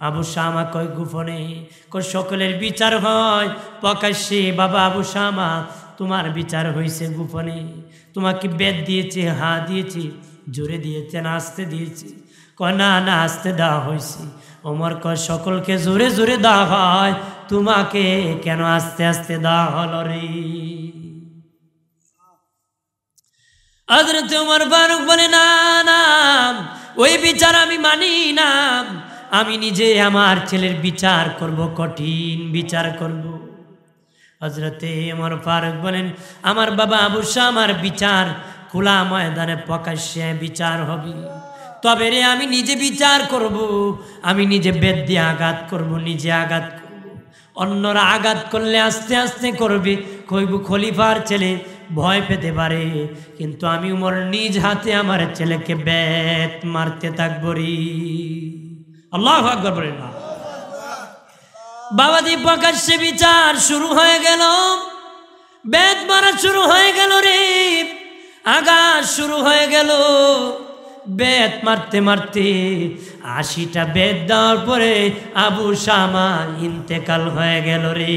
আবু শামা কয়, গোপনে। কয় সকলের বিচার হয় প্রকাশ্যে। বাবা আবু শামা, তোমার বিচার হয়েছে গোপনে। তোমাকে বেদ দিয়েছে? হ্যাঁ দিয়েছি। জোরে দিয়েছে না আস্তে দিয়েছি? কয় না না, আস্তে দেওয়া হয়েছে। ওমর কয়, সকলকে জোরে জোরে দেওয়া হয়, তোমাকে কেন আস্তে আস্তে দেওয়া হলো রে? হযরত ওমর ফারুক বলে, না না, ওই বিচার আমি মানি না। আমি নিজে আমার ছেলের বিচার করব, কঠিন বিচার করব। হযরতে ওমর ফারুক বলেন, আমার বাবা আবু শামার বিচার খোলা ময়দানে প্রকাশ্যে বিচার হবে। তবে রে, আমি নিজে বিচার করব, আমি নিজে বেদ দিয়ে আঘাত করব, নিজে আঘাত করব। অন্যরা আঘাত করলে আস্তে আস্তে করবে, কইব খলিফার ছেলে ভয় পেতে পারে, কিন্তু আমি ওমর নিজ হাতে আমার ছেলেকে বেত মারতে থাকবো রে। আল্লাহু আকবার বলেন না। বাবাজি, প্রকাশ্যে বিচার শুরু হয়ে গেল, বেত মারা শুরু হয়ে গেল রে, আঘাত শুরু হয়ে গেল। বেত মারতে মারতে 80টা বেত দেওয়ার পরে আবু শামা ইন্তেকাল হয়ে গেল রে।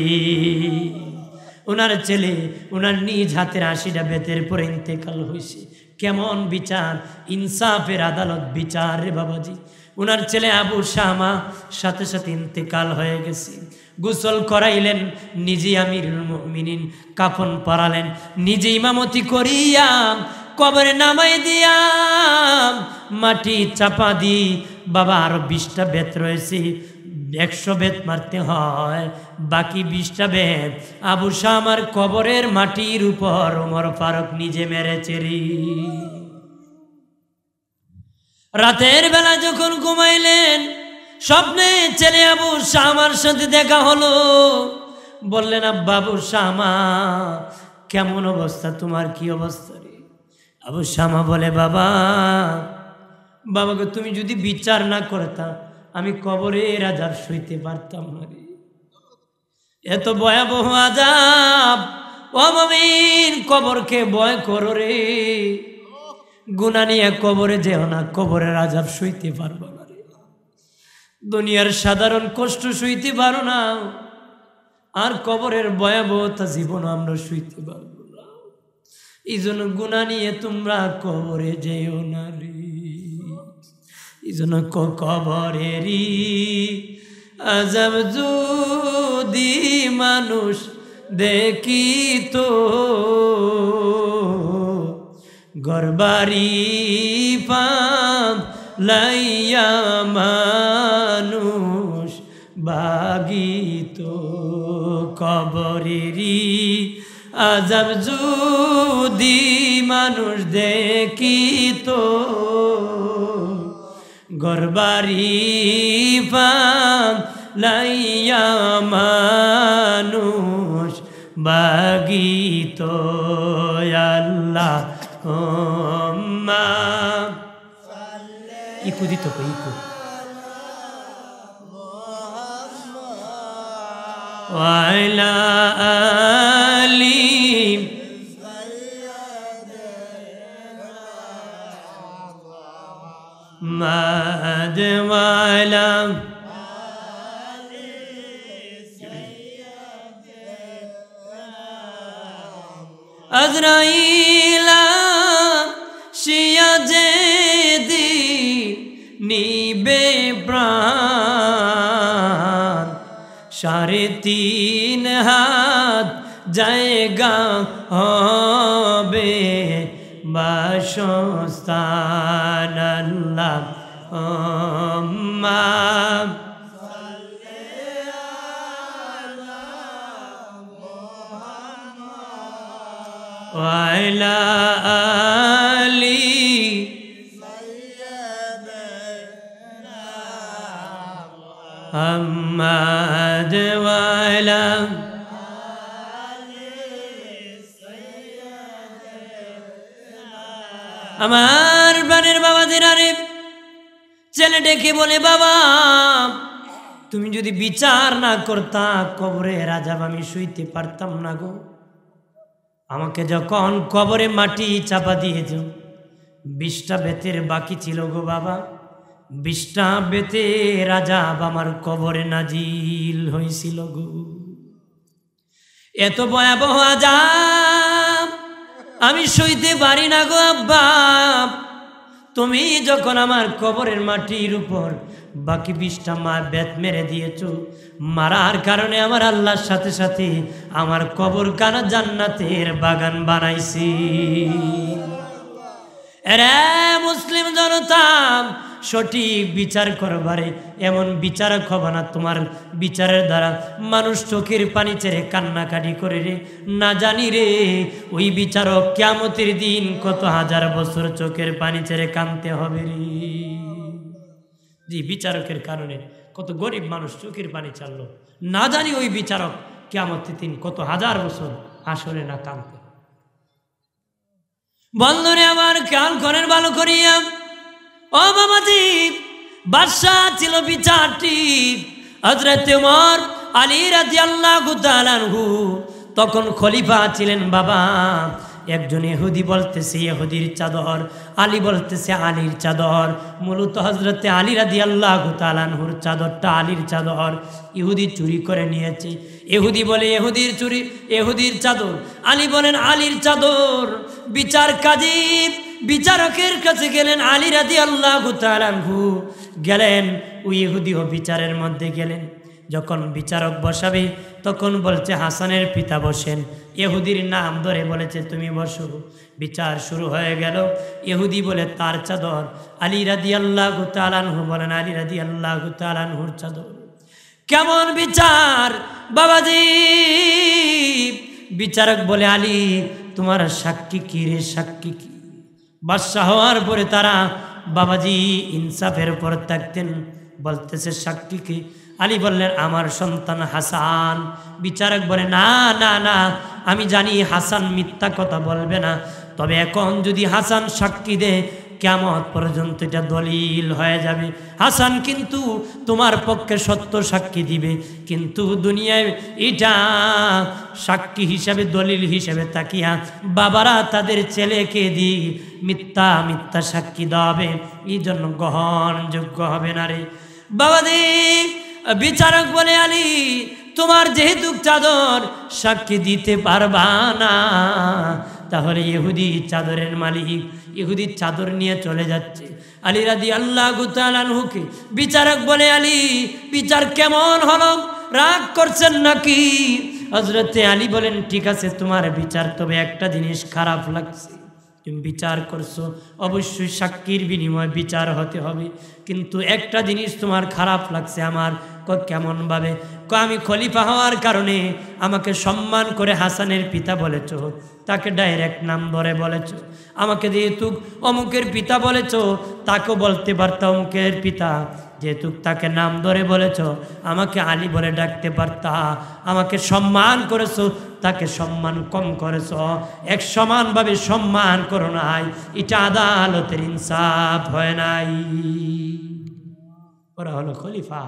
ওনার ছেলে ওনার নিজ হাতের 80টা বেতের পরে ইন্তেকাল হয়েছে। কেমন বিচার, ইনসাফের আদালত বিচার রে বাবাজি। ওনার ছেলে আবু শামা সাথে সাথে ইন্তেকাল হয়ে গেছে। গোসল করাইলেন, নিজে আমিরুল মুমিনিন, কাফন পরালেন, নিজে ইমামতি করিয়া কবরে নামাই দিয়া মাটি চাপা দি। বাবা, আরো 20টা বেত রয়েছে, 100 বেত মারতে হয়, বাকি 20টা বেত আবু শামার কবরের মাটির উপর ওমর ফারুক নিজে মেরেছে রে। রাতের বেলা যখন ঘুমাইলেন, স্বপ্নে ছেলে আবু শামার সাথে দেখা হলো। বললেন, আব্বা আবু শামা, কেমন অবস্থা তোমার, কি অবস্থা রে? আবু শামা বলে, বাবাকে তুমি যদি বিচার না করতা, আমি কবরের আযাব সইতে পারতাম না রে। এত ভয়াবহ আযাব। ও মুমিন, কবরকে ভয় করো রে, গুনাহ নিয়ে কবরে যেও না, কবরের আযাব সইতে পারবো না রে। দুনিয়ার সাধারণ কষ্ট সইতে পারো না, আর কবরের ভয়াবহতা জীবন আমরা সইতে পারবো না। এই জন্য গুনাহ নিয়ে তোমরা কবরে যেও না রে। এই জন্য কবরেরই আযাব যদি মানুষ দেখিত, ঘরবাড়ি পালাইয়া মানুষ বাগিত কবরেরি আজব যদি মানুষ দেখিত গরবারি পাম লাইয়া মানুষ বাগিত আল্লাহ ইকু দিত ইকু ওয়াইলা আলি মাদওয়ালা আজরাইলা শিয়া যে দি নিবে প্রাণ 3.5 হাত জায়গা হবে বাসস্থান আল্লাহ ওয়াইলা আলি আহমদ ওয়াইলা আমার বানের বাবা দিনারে ছেলে ডেকে বলে বাবা তুমি যদি বিচার না করতা কবরে রাজাব আমি শুইতে পারতাম না গো আমাকে যখন কবরে মাটি চাপা দিয়েছ 20টা বেতের বাকি ছিল গো বাবা 20টা বেতে রাজাব আমার কবরে নাজিল হয়েছিল গো এত ভয়াবহ আযাব আমি সইতে পারি না গো আব্বা তুমি যখন আমার কবরের মাটির উপর বাকি 20টা বেত মেরে দিয়েছো মারার কারণে আমার আল্লাহর সাথে সাথে আমার কবর কানা জান্নাতের বাগান বানাইছি এরে মুসলিম জনতা সঠিক বিচার করবারে এমন বিচারক হবে না তোমার বিচারের দ্বারা মানুষ চোখের পানি ছেড়ে কান্নাকাটি করে রে না জানি রে ওই বিচারক কিয়ামতের দিন কত হাজার বছর চোখের পানি ছেড়ে কাঁদতে হবে রে জি বিচারকের কারণে কত গরিব মানুষ চোখের পানি ছাড়লো না জানি ওই বিচারক কিয়ামতের দিন কত হাজার বছর আসলে না কাঁদতে বন্ধুরে আমার খেয়াল করেন ভালো করিয়া ও বাবাজি বাদশাহ ছিল বিচারটি হযরত ওমর আলী রাদিয়াল্লাহু তাআলা আনহু তখন খলিফা ছিলেন বাবা একজন ইহুদি বলতেছে ইহুদির চাদর আলী বলতেছে আলীর চাদর মূলত হযরত আলী রাদিয়াল্লাহু তাআলা আনহুর চাদরটা আলীর চাদর ইহুদি চুরি করে নিয়েছে ইহুদি বলে ইহুদির চুরি ইহুদির চাদর আলী বলেন আলীর চাদর বিচার কাজী বিচারকের কাছে গেলেন আলী রাদিয়াল্লাহু তাআলা আনহু গেলেন ওই ইহুদিও বিচারের মধ্যে গেলেন যখন বিচারক বসাবে তখন বলছে হাসানের পিতা বসেন ইহুদির নাম ধরে বলেছে তুমি বসো বিচার শুরু হয়ে গেল ইহুদি বলে তার চাদর আলী রাদিয়াল্লাহু তাআলা আনহু বলেন আলী রাদিয়াল্লাহু তাআলা আনহুর চাদর কেমন বিচার বাবাজি বিচারক বলে আলী তোমার সাক্ষী কি রে সাক্ষী কি বাদশা হওয়ার পরে তারা বাবাজি ইনসাফের উপর থাকতেন বলতেছে সাক্ষী কি আলী বললেন আমার সন্তান হাসান বিচারক বলে না না না আমি জানি হাসান মিথ্যা কথা বলবে না তবে এখন যদি হাসান সাক্ষী দেয় কিয়ামত পর্যন্ত এটা দলিল হয়ে যাবে হাসান কিন্তু তোমার পক্ষে সত্য সাক্ষী দিবে কিন্তু দুনিয়ায় এটা সাক্ষী হিসাবে দলিল হিসাবে তাকিয়া বাবারা তাদের ছেলেকে দিয়ে মিথ্যা মিথ্যা সাক্ষী দেবে এই জন্য গ্রহণযোগ্য হবে না রে বাবাদি বিচারক বলে আলী তোমার যেহেতু চাদর সাক্ষী দিতে পারবা না তাহলে ইহুদি চাদরের মালিক ইহুদির চাদর নিয়ে চলে যাচ্ছে আলী রাদিয়াল্লাহু তাআলা আনহুকে বিচারক বলে আলী বিচার কেমন হলো রাগ করছেন নাকি হযরতে আলী বলেন ঠিক আছে তোমার বিচার তবে একটা জিনিস খারাপ লাগছে তুমি বিচার করছো অবশ্যই সাক্ষীর বিনিময়ে বিচার হতে হবে কিন্তু একটা জিনিস তোমার খারাপ লাগছে আমার কেমন ভাবে? আমি খলিফা হওয়ার কারণে আমাকে সম্মান করে হাসানের পিতা বলেছ, তাকে ডাইরেক্ট নাম ধরে বলেছ। আমাকে যেহেতু অমুকের পিতা বলেছ, তাকেও বলতে পারতা অমুকের পিতা। যেহেতু তাকে নাম ধরে বলেছ, আমাকে আলী বলে ডাকতে পারতা। আমাকে সম্মান করেছো, তাকে সম্মান কম করেছ। এক সমানভাবে সম্মান করো নাই, এটা আদালতের ইনসাফ হয় নাই। ওরা হলো খলিফা,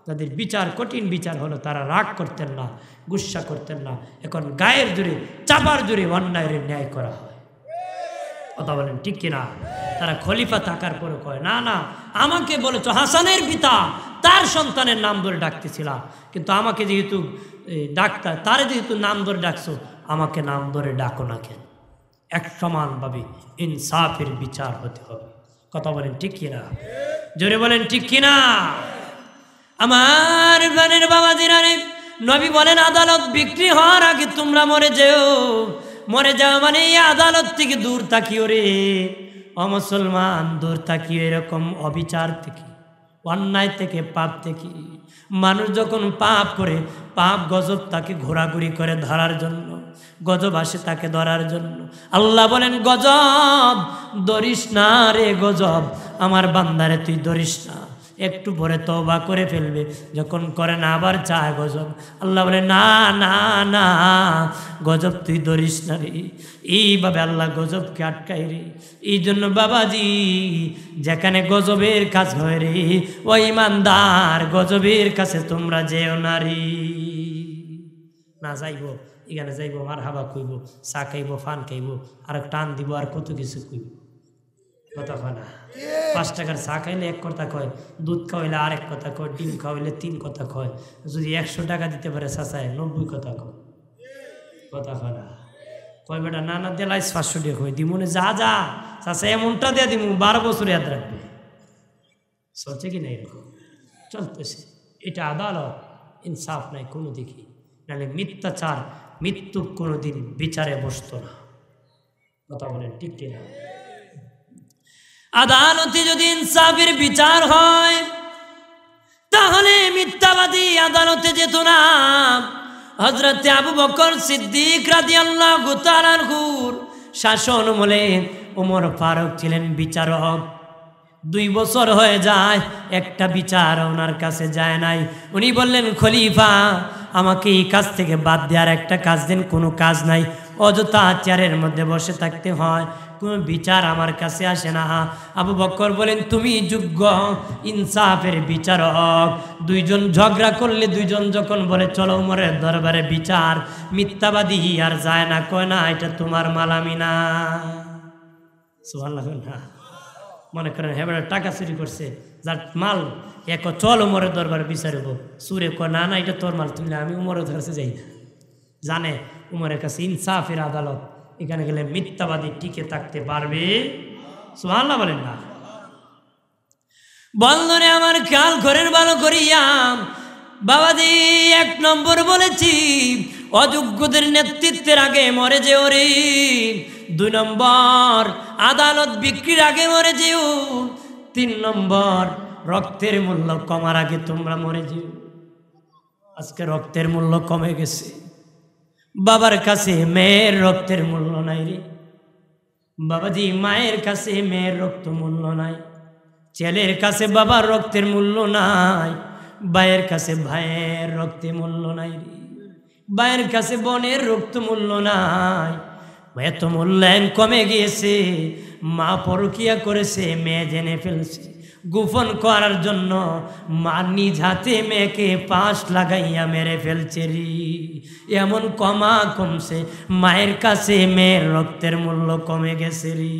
তাদের বিচার কঠিন বিচার হলো, তারা রাগ করতেন না, গুসা করতেন না। এখন গায়ের জোরে, চাপার জোরে অন্যায়ের ন্যায় করা হয়। কথা বলেন ঠিক কিনা? তারা খলিফা থাকার পরে কয়, না না, আমাকে বলেছ হাসানের পিতা, তার সন্তানের নাম ধরে ডাকতেছিলাম, কিন্তু আমাকে যেহেতু ডাক্তার, তারে যেহেতু নাম ধরে ডাকছো, আমাকে নাম ধরে ডাকো না কেন? এক সমানভাবে ইনসাফের বিচার হতে হবে। কথা বলেন ঠিক কিনা? জোরে বলেন ঠিক কিনা? আমার বানের বাবাজিরা রে, নবী বলেন আদালত বিক্রি হওয়ার আগে তোমরা মরে যেও। মরে যাও মানে এই আদালত থেকে দূর থাকিও রে ও মুসলমান, দূর থাকিও এরকম অবিচার থেকে, অন্যায় থেকে, পাপ থেকে। মানুষ যখন পাপ করে, পাপ গজব তাকে ঘোরাঘুরি করে ধরার জন্য, গজব আসে তাকে ধরার জন্য। আল্লাহ বলেন গজব ধরিস না রে গজব, আমার বান্দারে তুই ধরিস না। একটু পরে তওবা করে ফেলবে, যখন করে না আবার চায় গজব। আল্লাহ বলে না না না, গজব তুই ধরিস না রে। এইভাবে আল্লাহ গজবকে আটকাই রে। এই জন্য বাবাজি, যেখানে গজবের কাজ হয় রে, ও ইমানদার, গজবের কাছে তোমরা যেও না রে। না যাইব, এখানে যাইব, মার হাবা কইব, চা খাইব, ফান খাইব, আর টান দিব, আর কত কিছু কইব। কথা কয় না? 5 টাকার চা খাইলে এক কথা কয়, দুধ খাওয়াইলে আরেক কথা কয়, ডিম খাওয়াইলে 3 কথা কয়। যদি 100 টাকা দিতে পারে চাচায়, 90 কথা কয়। কথা কয় না? কয় বেটা না না দিলাইস 500 টাকা কয় দিমনে, যা যা চাচা এমনটা দিয়ে দিব 12 বছর ইয়াদ রাখবে। চলছে কি না? এরকম চলতেছে। এটা আদালত, ইনসাফ নাই কোনো দিকে। নাহলে মিথ্যাচার, মৃত্যু কোনোদিন বিচারে বসতো না। কথা বলেন ঠিক কিনা? আদালতে যদি ইনসাফের বিচার হয়, তাহলে মিথ্যাবাদী আদালতে যেত না। হযরত আবু বকর সিদ্দিক রাদিয়াল্লাহু তাআলা আনহুর শাসন আমলে ওমর ফারুক ছিলেন বিচারক। 2 বছর হয়ে যায়, একটা বিচার ওনার কাছে যায় নাই। উনি বললেন খলিফা, আমাকে এই কাজ থেকে বাদ দেওয়ার একটা কাজ দিন। কোনো কাজ নাই, অযথা চেয়ারের মধ্যে বসে থাকতে হয়, কোনো বিচার আমার কাছে আসে না। আবু বকর বলেন তুমি যোগ্য ইনসাফের বিচারক। 2 জন ঝগড়া করলে 2 জন যখন বলে চলো উমরের দরবারে বিচার, মিথ্যাবাদী আর যায় না, কয় না এটা তোমার মালামি না। সুবহানাল্লাহ না? মনে করেন হেবেটা টাকা চুরি করছে, যার মাল এক চল উমরের দরবারে বিচারব, সুরে কয় না না এটা তোর মাল, তুমি আমি উমরের কাছে যাই না। জানে উমরের কাছে ইনসাফের আদালত, এখানে গেলে মিথ্যাবাদী টিকে থাকতে পারবে। সুবহানাল্লাহ বলেন না? বন্ধনে আমার খেয়াল করেন ভালো করিয়া বাবাজি, 1 নম্বর বলেছি অযোগ্যদের নেতৃত্বের আগে মরে যেও রে। 2 নম্বর আদালত বিক্রির আগে মরে যেও। 3 নম্বর রক্তের মূল্য কমার আগে তোমরা মরে যেও। আজকে রক্তের মূল্য কমে গেছে। বাবার কাছে মেয়ের রক্তের মূল্য নাই রে বাবাজি, মায়ের কাছে মেয়ের রক্ত মূল্য নাই, ছেলের কাছে বাবার রক্তের মূল্য নাই, ভাইয়ের কাছে ভাইয়ের রক্তের মূল্য নাই রে, ভাইয়ের কাছে বোনের রক্ত মূল্য নাই। এত মূল্যায়ন কমে গিয়েছে। মা পরকিয়া করেছে, মেয়ে জেনে ফেলছে, গোপন করার জন্য মা নিজ হাতে মেয়েকে 5 লাগাইয়া মেরে ফেলছে রে। এমন কমছে, মায়ের কাছে মেয়ের রক্তের মূল্য কমে গেছে রে।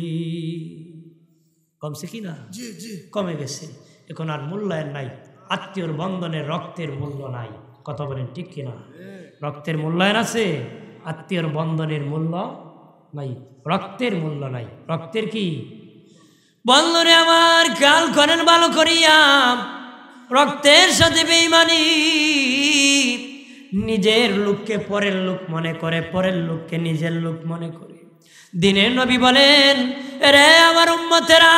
কমছে কি না? জি জি, কমে গেছে। এখন আর মূল্যায়ন নাই, আত্মীয়র বন্ধনের রক্তের মূল্য নাই। কথা বলেন ঠিক কিনা? রক্তের মূল্যায়ন আছে, আত্মীয়র বন্ধনের মূল্য নাই, রক্তের মূল্য নাই। রক্তের কি বন্ধনে আমার খেয়াল করেন ভালো করিয়া, রক্তের সাথে বেঈমানি। নিজের লোককে পরের লোক মনে করে, পরের লোককে নিজের লোক মনে করে। দিনের নবী বলেন, রে আমার উম্মতেরা,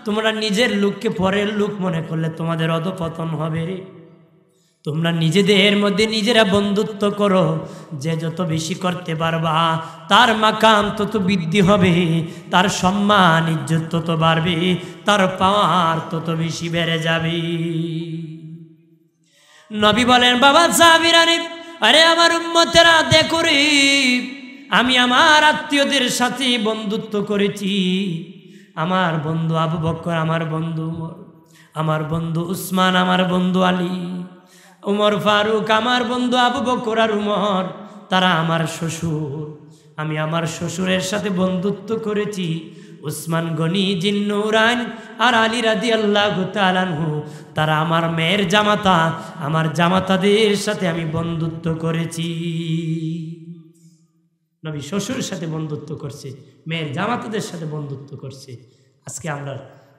তোমরা নিজের লোককে পরের লোক মনে করলে তোমাদের অধপতন হবে রে। তোমরা নিজেদের মধ্যে নিজেরা বন্ধুত্ব করো, যে যত বেশি করতে পারবা তার মাকাম তত বৃদ্ধি হবে, তার সম্মান ইজ্জত তত বাড়বে, তার পাওয়ার তত বেশি বেড়ে যাবে। নবী বলেন, বাবা সাহাবীরা রে, আরে আমার উম্মতেরা দেখো রে, আমি আমার আত্মীয়দের সাথে বন্ধুত্ব করেছি। আমার বন্ধু আবু বকর, আমার বন্ধু উমর, আমার বন্ধু উসমান, আমার বন্ধু আলী, উমর ফারুক, আমার বন্ধু আবু বকর আর উমর, তারা আমার শ্বশুর। আমি আমার শ্বশুরের সাথে বন্ধুত্ব করেছি। উসমান গনি, জিন্নুরান আর আলী রাদিয়াল্লাহু তাআলা আনহু, তারা আমার মেয়ের জামাতা। আমার জামাতাদের সাথে আমি বন্ধুত্ব করেছি। নবী শ্বশুরের সাথে বন্ধুত্ব করছে, মেয়ের জামাতাদের সাথে বন্ধুত্ব করছে। আজকে আমরা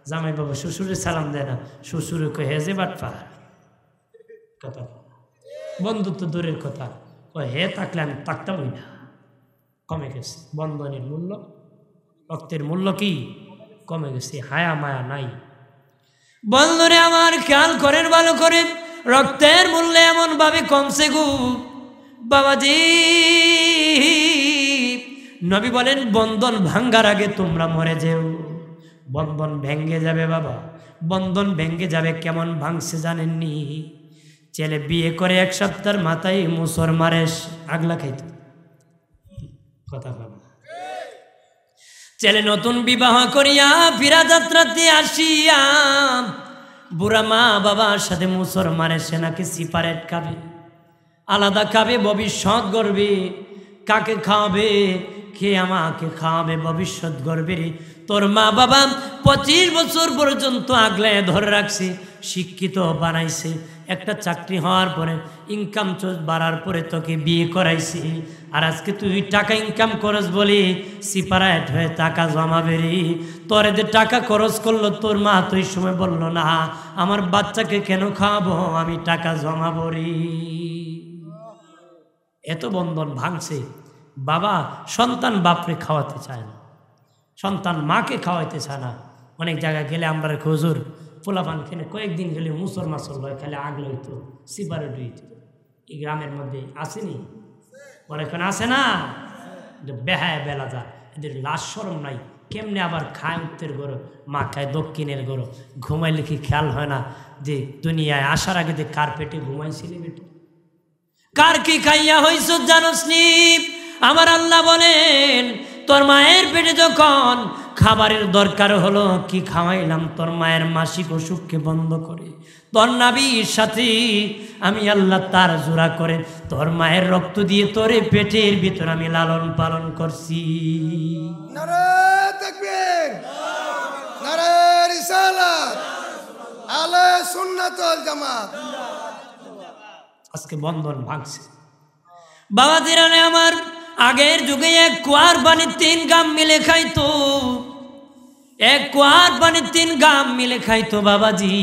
জামাই বাবা শ্বশুরের সালাম দেয় না, শ্বশুরকে হেজে বাটপা কথা, বন্ধুত্ব দূরের কথা, হে থাকলে আমি থাকতামই না। কমে গেছে বন্ধনের মূল্য, রক্তের মূল্য কি কমে গেছে, হায়া মায়া নাই। বন্ধুরে আমার খেয়াল করেন, ভালো করেন, রক্তের মূল্য এমন ভাবে কমছে গো বাবাজি। নবী বলেন, বন্ধন ভাঙ্গার আগে তোমরা মরে যেও। বন্ধন ভেঙ্গে যাবে বাবা, বন্ধন ভেঙ্গে যাবে। কেমন ভাঙছে জানেননি? ছেলে বিয়ে করে 1 সপ্তাহের মাথায় মুসর মারে আগলা খাইত কথা বলা। ছেলে নতুন বিবাহ করিয়া ফিরা যাত্রাতে আসিয়া বুড়া মা বাবার সাথে মুসর মারে, সে নাকি সিপারেট খাবে, আলাদা খাবে, ভবিষ্যৎ গড়বে। কাকে খাওয়াবে? কে আমাকে খাওয়াবে? ভবিষ্যৎ গড়বে। তোর মা বাবা 25 বছর পর্যন্ত আগলে ধরে রাখছে, শিক্ষিত বানাইছে, একটা চাকরি হওয়ার পরে ইনকাম বাড়ার পরে তোকে বিয়ে করাইছে। আর আজকে তুই টাকা ইনকাম করস বলি সিপারেট হয়ে টাকা জমাবে রে। তোর এদের টাকা খরচ করলো, তোর মা তো এই সময় বললো না আমার বাচ্চাকে কেন খাওয়াবো, আমি টাকা জমাবো রে। এত বন্ধন ভাঙছে। বাবা সন্তান বাপরে খাওয়াতে চায় না, সন্তান মাকে খাওয়াইতে চায় না। অনেক জায়গায় গেলে আমরা হুজুর পোলাপান খেলে কয়েকদিন গেলে মুসর মাসর লয়, খালি আগলো হইতো, সিপারেট হইতো। এই গ্রামের মধ্যে আসেনি, পরে এখন আসে না, বেহায় বেলা যা, এদের লাশ শরম নাই। কেমনে আবার খায় উত্তর গরো, মা খায় দক্ষিণের গরো। ঘুমাইলে কি খেয়াল হয় না যে দুনিয়ায় আসার আগে যে কার পেটে ঘুমাইছিলি বেটা, কার কি খাইয়া হইছ জানোস নি? আমার আল্লাহ বলেন, তোর মায়ের পেটে যখন খাবারের দরকার হলো, কি খাওয়াইলাম? তোর মায়ের মাসিক অসুখকে বন্ধ করে তোর নাবির সাথে আমি আল্লাহ তার জোড়া করে তোর মায়ের রক্ত দিয়ে তোরে পেটের ভিতর আমি লালন পালন করছি। নারে তাকবীর, নারে রিসালাত, আলে সুন্নাত ওয়াল জামাত। আজকে বন্ধন ভাঙছে বাবা দিরানে আমার। আগের যুগে 1 কুয়ার পানি 3 গাম মিলে খাইতো, 1 কুয়ার পানি 3 গাম মিলে খাইতো বাবাজি।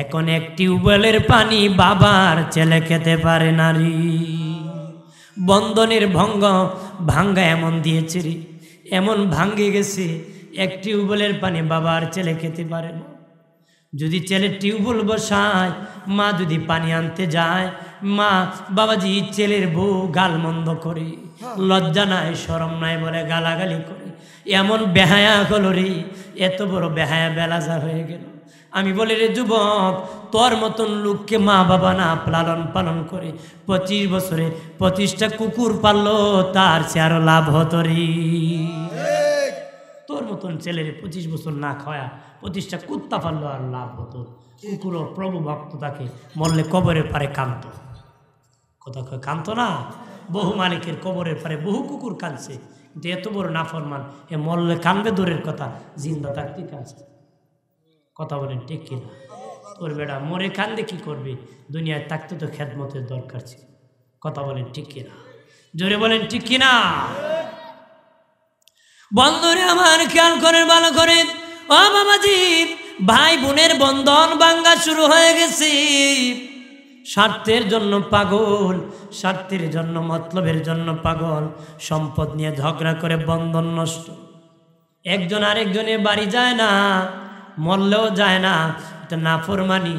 এখন 1 টিউবওয়েলের পানি বাবার ছেলে খেতে পারে না রে। বন্ধনের ভাঙ্গা এমন দিয়েছে রে, এমন ভাঙ্গে গেছে 1 টিউবওয়েলের পানি বাবার ছেলে খেতে পারে না। যদি ছেলে টিউবওয়েল বসায়, মা যদি পানি আনতে যায়, মা বাবাজি ছেলের বউ গালমন্দ করে, লজ্জা নাই শরম নাই বলে গালাগালি করে। এমন বেহায়া হলো রে, এত বড় বেহায়া বেলাজা হয়ে গেল। আমি বলি রে যুবক, তোর মতন লোককে মা বাবা না লালন পালন করে 25 বছরে 25টা কুকুর পাললো, তার সে আরো লাভ হতো রে। তোর মতন ছেলের 25 বছর না খাওয়া 25টা কুত্তা পারলো, আর লাভ হতো। কুকুরও প্রভু ভক্ত, তাকে মরলে কবরের পারে কাঁদত। কথা কয় কাঁদত না? বহু মালিকের কবরের পারে বহু কুকুর কাঁদছে, কিন্তু এত বড় নাফরমান এ মরলে কাঁদবে দূরের কথা, জিন্দা থাকতে কাঁদছে। কথা বলেন ঠিক কিনা? তোর বেটা মরে কান্দে কি করবে? দুনিয়ায় থাকতে তো খেদমতের দরকার ছিল। কথা বলেন ঠিক কিনা? জোরে বলেন ঠিক কিনা? বন্ধুরে আমার খেয়াল করেন, ভালো করে। ও বাবাজি, ভাই বোনের বন্ধন ভাঙ্গা শুরু হয়ে গেছে। স্বার্থের জন্য পাগল, স্বার্থের জন্য মতলবের জন্য পাগল, সম্পদ নিয়ে ঝগড়া করে বন্ধন নষ্ট। একজন আরেকজনের বাড়ি যায় না, মরলেও যায় না, এটা নাফরমানি।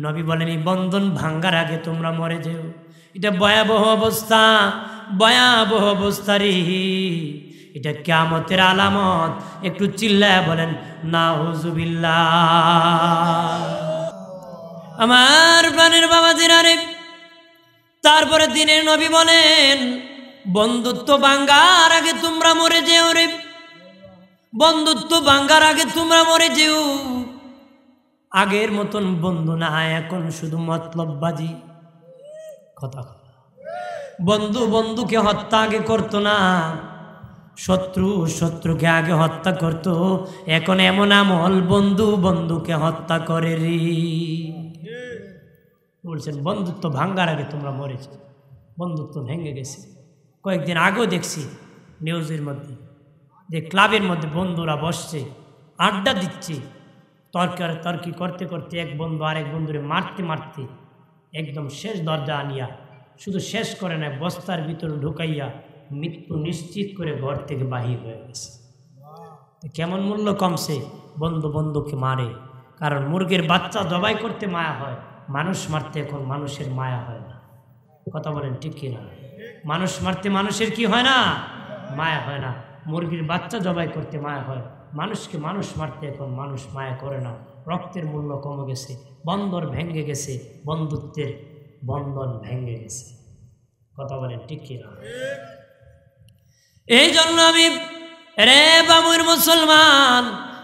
নবী বলেন এই বন্ধন ভাঙ্গার আগে তোমরা মরে যেও। এটা ভয়াবহ অবস্থা, ভয়াবহ অবস্থা রে, এটা কিয়ামতের আলামত। একটু চিল্লায় বলেন নাউজুবিল্লাহ। আমার প্রাণের বাবাজিরা রে, তারপরে দিনের নবী বলেন বন্ধুত্ব ভাঙ্গার আগে তোমরা মরে যেও রে, বন্ধুত্ব ভাঙ্গার আগে তোমরা মরে যেও। আগের মতন বন্ধু না, এখন শুধু মতলববাজি। কথা বন্ধু বন্ধুকে হত্যা আগে করতো না, শত্রু শত্রুকে আগে হত্যা করত। এখন এমন আমল বন্ধু বন্ধুকে হত্যা করে রে। বলছেন বন্ধুত্ব ভাঙ্গার আগে তোমরা মরেছো, বন্ধুত্ব ভেঙে গেছে। কয়েকদিন আগেও দেখছি নিউজের মধ্যে যে ক্লাবের মধ্যে বন্ধুরা বসছে, আড্ডা দিচ্ছে, তর্কি করতে করতে এক বন্ধু আরেক বন্ধুরে মারতে মারতে একদম শেষ দরজা আনিয়া, শুধু শেষ করে না, বস্তার ভিতরে ঢুকাইয়া মৃত্যু নিশ্চিত করে ঘর থেকে বাহির হয়ে গেছে। কেমন মূল্য কমছে, বন্ধু বন্ধুকে মারে। কারণ মুরগির বাচ্চা জবাই করতে মায়া হয়, মানুষ মারতে এখন মানুষের মায়া হয় না। কথা বলেন ঠিক কিনা? মানুষ মারতে মানুষের কি হয় না? মায়া হয় না। মুরগির বাচ্চা জবাই করতে মায়া হয়, মানুষকে মানুষ মারতে এখন মানুষ মায়া করে না। রক্তের মূল্য কমে গেছে, বন্ধন ভেঙে গেছে, বন্ধুত্বের বন্ধন ভেঙে গেছে। কথা বলেন ঠিক কিনা? এই জন্য আমি রে বামুর মুসলমান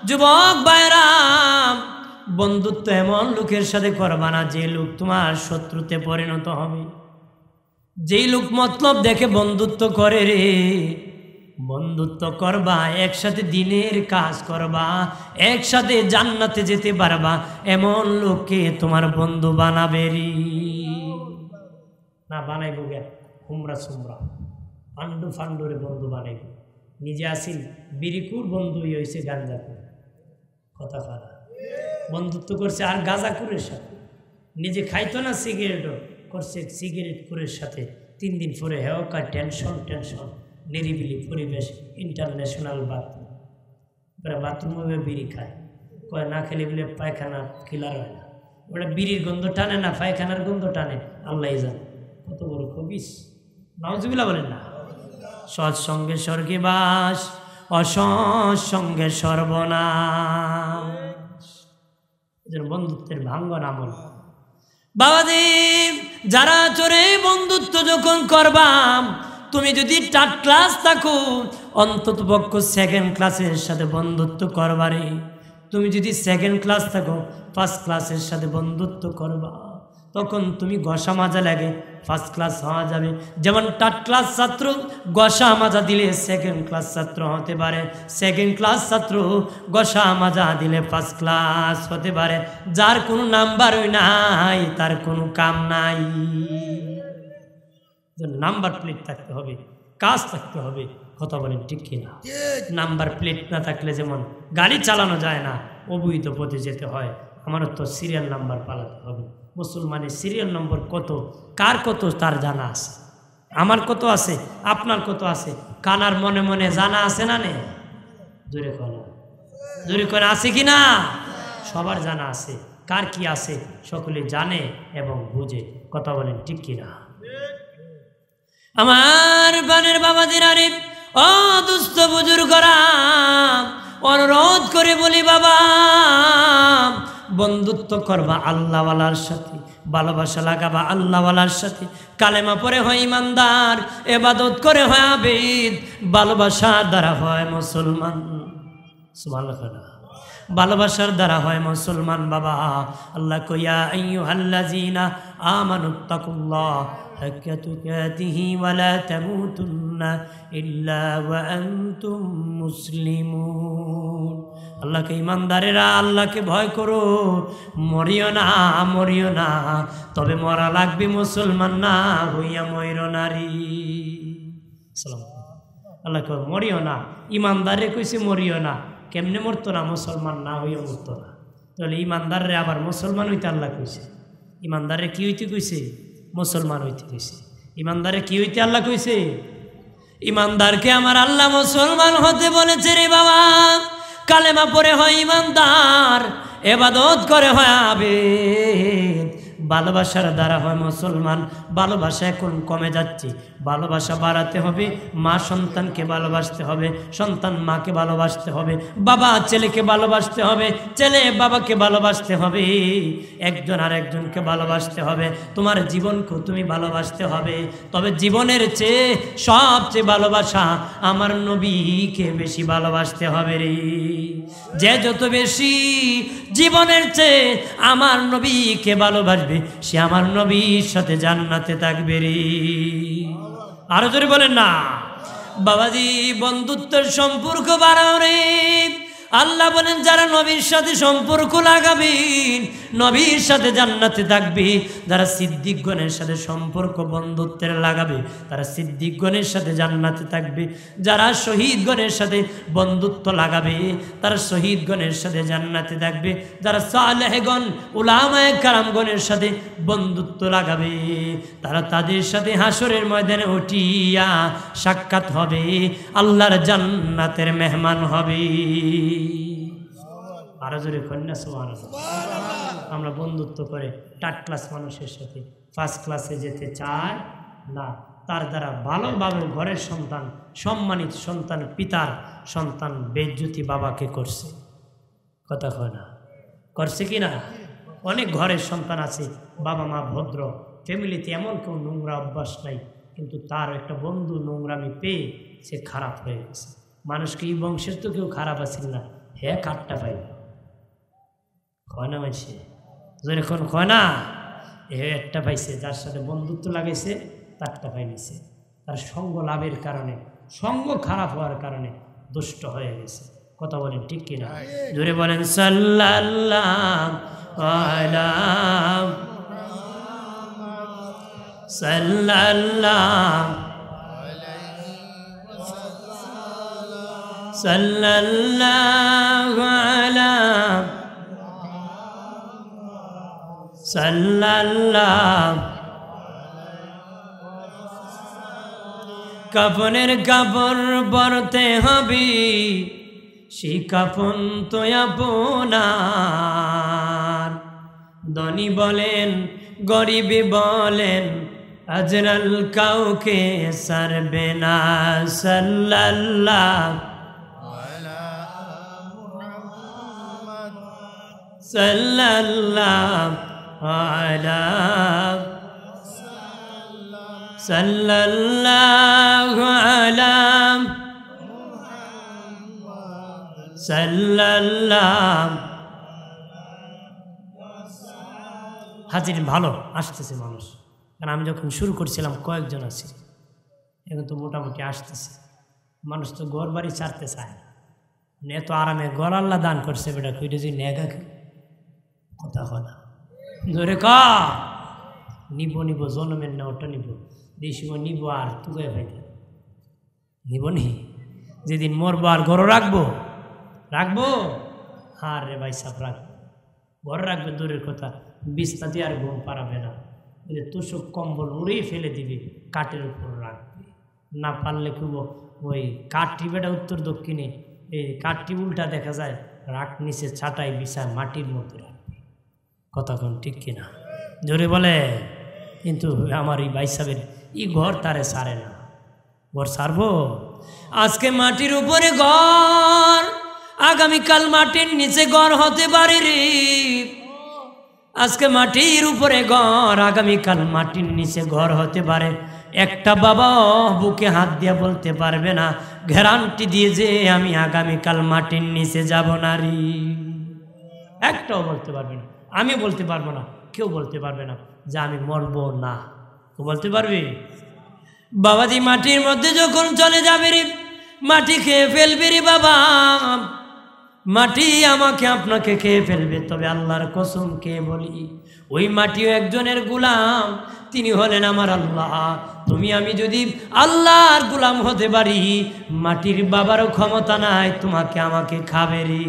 যুবক ভাইরাম, বন্ধুত্ব এমন লোকের সাথে করবা না যে লোক তোমার শত্রুতে পরিণত হবে। যেই লোক মতলব দেখে বন্ধুত্ব করে রে, বন্ধুত্ব করবা, একসাথে দিনের কাজ করবা, একসাথে জান্নাতে যেতে পারবা, এমন লোককে তোমার বন্ধু বানাবে রে। না বানাইব গে হুমরা সুমরা ফান্ডু ফান্ডুরে বন্ধু বানাইব। নিজে আসিল বিরিকুর বন্ধুই হয়েছে গাঞ্জাকুর। কথা খারাপ বন্ধুত্ব করছে আর গাঁজাকুরের সাথে। নিজে খাইতো না সিগারেটও, করছে সিগারেট কুরের সাথে। 3 দিন পরে হেওকা টেনশন টেনশন, নিরিবিলি পরিবেশ, ইন্টারন্যাশনাল বাথরুম, বাথরুমে বিড়ি খায়। কয় না খেলে বলে পায়খানা ক্লিয়ার হয় না। ওটা বিড়ির গন্ধ টানে না, পায়খানার গন্ধ টানে, আল্লাহ জানে। কত বড় খবিস, নাউজুবিল্লাহ বলেন না। সৎসঙ্গে স্বর্গে বাস, অসৎ সঙ্গে সর্বনাশ। বন্ধুত্বের ভাঙ্গন আমল। বাবাদেব যারা চোরে বন্ধুত্ব যখন করবাম, তুমি যদি 3rd ক্লাস থাকো, অন্তত পক্ষ 2nd ক্লাসের সাথে বন্ধুত্ব করবারে। তুমি যদি 2nd ক্লাস থাকো, 1st ক্লাসের সাথে বন্ধুত্ব করবা, তখন তুমি ঘষা মাজা লাগে 1st ক্লাস হওয়া যাবে। যেমন 3rd ক্লাস ছাত্র ঘষা মাজা দিলে 2nd ক্লাস ছাত্র হতে পারে, 2nd ক্লাস ছাত্র ঘষা মাজা দিলে 1st ক্লাস হতে পারে। যার কোনো নাম্বারই নাই তার কোনো কাম নাই। নাম্বার প্লেট থাকতে হবে, কাজ থাকতে হবে। কথা বলেন ঠিক কিনা? নাম্বার প্লেট না থাকলে যেমন গাড়ি চালানো যায় না, অবৈধ পথে যেতে হয়। আমারও তো সিরিয়াল নাম্বার পালাতে হবে। মুসলমানের সিরিয়াল নম্বর কত, কার কত তার জানা আছে। আমার কত আছে, আপনার কত আছে, কানার মনে মনে জানা আছে না? নে জোরে করে, জোরে করে আছে কি না? সবার জানা আছে, কার কি আছে সকলে জানে এবং বুঝে। কথা বলেন ঠিক কিনা? আমার বানের বাবাজিরা রে, ও দুস্থ বুজুর্গরা, অনুরোধ করে বলি বাবা, বন্ধুত্ব করবা আল্লাহওয়ালার সাথে, ভালোবাসা লাগাবা আল্লাহওয়ালার সাথে। কালেমা পরে হয় ইমানদার, ইবাদত করে হয় আবেদ, ভালোবাসার দ্বারা হয় মুসলমান। সুবহানাল্লাহ। ভালোবাসার দ্বারা হয় মুসলমান বাবা। আল্লাহ কইয়া আইয়ুহাল্লাযীনা আমানুত্তাকুল্লাহ হাক্কা তুকাতিহি ওয়া লা তামুতুন্না ইল্লা ওয়া আনতুম মুসলিমুন। আল্লাহকে ইমানদারেরা আল্লাহকে ভয় করো, মরিও না, মরিও না, তবে মরা লাগবে মুসলমান না হইয়া মইরো নারী। আল্লাহ কই মরিও না, ইমানদারে কইছে মরিও না। কেমনে মরতো না? মুসলমান না হইয়া মরতো না। তাহলে ইমানদারে আবার মুসলমান হইতে আল্লাহ কইছে। ইমানদারে কি হইতে কইছে? মুসলমান হইতে কইছে। ইমানদারে কি হইতে আল্লাহ কইছে? ইমানদারকে আমার আল্লাহ মুসলমান হতে বলেছে রে বাবা। কালেমা পরে হয় ইমানদার, ইবাদত করে হয় আবেদ, ভালোবাসার দ্বারা হয় মুসলমান। ভালোবাসা এখন কমে যাচ্ছে, ভালোবাসা বাড়াতে হবে। মা সন্তানকে ভালোবাসতে হবে, সন্তান মাকে ভালোবাসতে হবে, বাবা ছেলেকে ভালোবাসতে হবে, ছেলে বাবাকে ভালোবাসতে হবে, একজন আর একজনকে ভালোবাসতে হবে। তোমার জীবনকেও তুমি ভালোবাসতে হবে। তবে জীবনের চেয়ে সবচেয়ে ভালোবাসা আমার নবীকে বেশি ভালোবাসতে হবে রে। যে যত বেশি জীবনের চেয়ে আমার নবীকে ভালোবাসবে, সে আমার নবীর সাথে জান্নাতে থাকবে রে। আরো জোরে বলেন না। বাবাজি, বন্ধুত্বের সম্পর্ক বাড়াও রে। আল্লাহ বলেন যারা নবীর সাথে সম্পর্ক লাগাবেন, নবীর সাথে জান্নাতে থাকবে। যারা সিদ্দিকগণের সাথে সম্পর্ক বন্ধুত্বের লাগাবে, তারা সিদ্দিকগণের সাথে জান্নাতে থাকবে। যারা শহীদগণের সাথে বন্ধুত্ব লাগাবে, তারা শহীদগণের সাথে জান্নাতে থাকবে। যারা সালেহগণ উলামায়ে কারামগণের সাথে বন্ধুত্ব লাগাবে, তারা তাদের সাথে হাসরের ময়দানে উঠিয়া সাক্ষাৎ হবে, আল্লাহর জান্নাতের মেহমান হবে। আরো জোরে কন্যা সুবহানাল্লাহ। আমরা বন্ধুত্ব করে থার্ড ক্লাস মানুষের সাথে ফার্স্ট ক্লাসে যেতে চাই না। তার দ্বারা ভালোভাবে ঘরের সন্তান, সম্মানিত সন্তান, পিতার সন্তান বেজ্জতি বাবাকে করছে, কথা কয় না, করছে কি না? অনেক ঘরের সন্তান আছে, বাবা মা ভদ্র, ফ্যামিলিতে এমন কেউ নোংরা অভ্যাস নাই, কিন্তু তার একটা বন্ধু নোংরামি পেয়ে সে খারাপ হয়ে গেছে। মানুষকে এই বংশের তো কেউ খারাপ আছিল না, হ্যাঁ কাঠটা পাই কয় না মানছে, যখন কয় না এ একটা পাইছে, যার সাথে বন্ধুত্ব লাগাইছে তারটা পাই নিছে। তার সঙ্গ লাভের কারণে, সঙ্গ খারাপ হওয়ার কারণে দুষ্ট হয়ে গেছে। কথা বলেন ঠিক কিনা? জোরে বলেন সাল্লাল্লাহু আলাইহি সাল্লাল্লাহু সাল্লাল্লাহু আলাইহি সাল্লাল্লাহু। কাফনের কাপড় পরতে হবে, সেই কাফন তো আপনার। ধনী বলেন গরিবী বলেন, আজরাল কাউকে সারবে না। সাল্লাল্লাহু সাল্লাল্লাহু আলাইহি সাল্লাল্লাহু আলাইহি সাল্লাল্লাহু। হাজির ভালো আসতেছে মানুষ, কারণ আমি যখন শুরু করছিলাম কয়েকজন আছে, এখন তো মোটামুটি আসতেছে মানুষ। তো ঘর বাড়ি ছাড়তে চায় না, এত আরামে ঘর আল্লাহ দান করছে বেটা, কইটা যে নেগা কথা কথা ধরে কা নিব নিব জন্মের না ওটা নিব, এই সময় নিব আর তুগে ভাইতে নিব নি, যেদিন মরবো আর ঘর রাখবো রাখবো, আর রে ভাই সাপ রাখবো, ঘর রাখবে দূরের কথা, বিছনাতে আর ঘুম পারাবে না, তোষক কম্বল উড়েই ফেলে দিবে, কাঠের উপর রাখবে। না পারলে খুব ওই কাঠটি বেটা উত্তর দক্ষিণে, এই কাঠটি উল্টা দেখা যায়, রাখ নিচে ছাটাই বিছায় মাটির মধ্যে রাখবে। কথা কোন ঠিক কিনা? জোরে বলে। কিন্তু আমার এই ভাই সাহেবের এই ঘর তারে সারে না, ঘর সারবো। আজকে মাটির উপরে ঘর, আগামীকাল মাটির নিচে ঘর হতে পারে রে। আজকে মাটির উপরে ঘর, আগামীকাল মাটির নিচে ঘর হতে পারে। একটা বাবা বুকে হাত দিয়ে বলতে পারবে না, গ্যারান্টি দিয়ে যে আমি আগামীকাল মাটির নিচে যাব না রে। একটাও বলতে পারবে না, আমি বলতে পারবো না, কেউ বলতে পারবে না যে আমি মরবো না। কেউ বলতে পারবে? বাবাজি মাটির মধ্যে যখন চলে যাবে রে, মাটি খেয়ে ফেলবে রে বাবা, মাটি আমাকে আপনাকে খেয়ে ফেলবে। তবে আল্লাহর কসম কে বলি, ওই মাটিও একজনের গোলাম, তিনি হলেন আমার আল্লাহ। তুমি আমি যদি আল্লাহর গোলাম হতে পারি, মাটির বাবারও ক্ষমতা নাই তোমাকে আমাকে খাবে রে।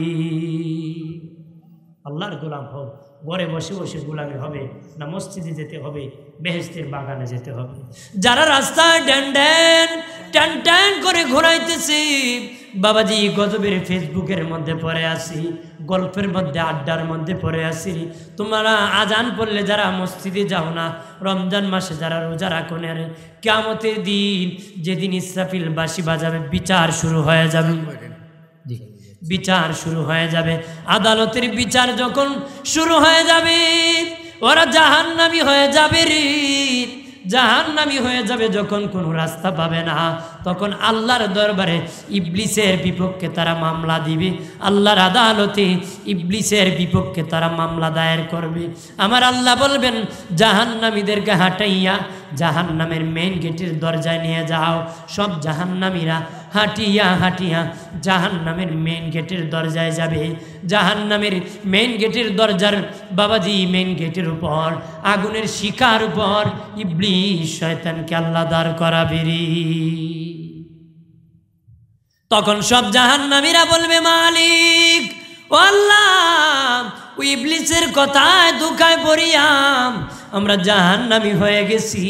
আল্লাহর গোলাম হোক, ঘরে বসে বসে গোলামি হবে না, মসজিদে যেতে হবে, বেহেশতের বাগানে যেতে হবে। যারা রাস্তায় ট্যান ট্যান ট্যান ট্যান করে ঘোরাইতেছে, বাবাজি গজবের ফেসবুকের মধ্যে পড়ে আসি, গল্পের মধ্যে আড্ডার মধ্যে পড়ে আসি। তোমরা আজান পড়লে যারা মসজিদে যাও না, রমজান মাসে যারা রোজা রাখো না, কিয়ামতের দিন যেদিন ইসরাফিল বাঁশি বাজাবে বিচার শুরু হয়ে যাবে, বিচার শুরু হয়ে যাবে। আদালতের বিচার যখন শুরু হয়ে যাবে, ওরা জাহান্নামী হয়ে যাবে রে, জাহান্নামী হয়ে যাবে। যখন কোনো রাস্তা পাবে না, তখন আল্লাহর দরবারে ইবলিসের বিপক্ষে তারা মামলা দিবে, আল্লাহর আদালতে ইবলিসের বিপক্ষে তারা মামলা দায়ের করবে। আমার আল্লাহ বলবেন জাহান্নামীদেরকে হাঁটাইয়া জাহান্নামের মেইন গেটের দরজায় নিয়ে যাও। সব জাহান্নামীরা হাঁটিয়া হাঁটিয়া জাহান্নামের মেইন গেটের দরজায় যাবে। জাহান্নামের মেইন গেটের দরজার বাবাজি মেইন গেটের উপর আগুনের শিখার উপর ইবলিস শয়তানকে আল্লাহ দাঁড় করাবে রে। তখন সব জাহান্নামীরা বলবে মালিক ও আল্লাহ, ওই ইবলিসের কথায় দুঃখায় পড়িয়াম আমরা জাহান্নামী হয়ে গেছি,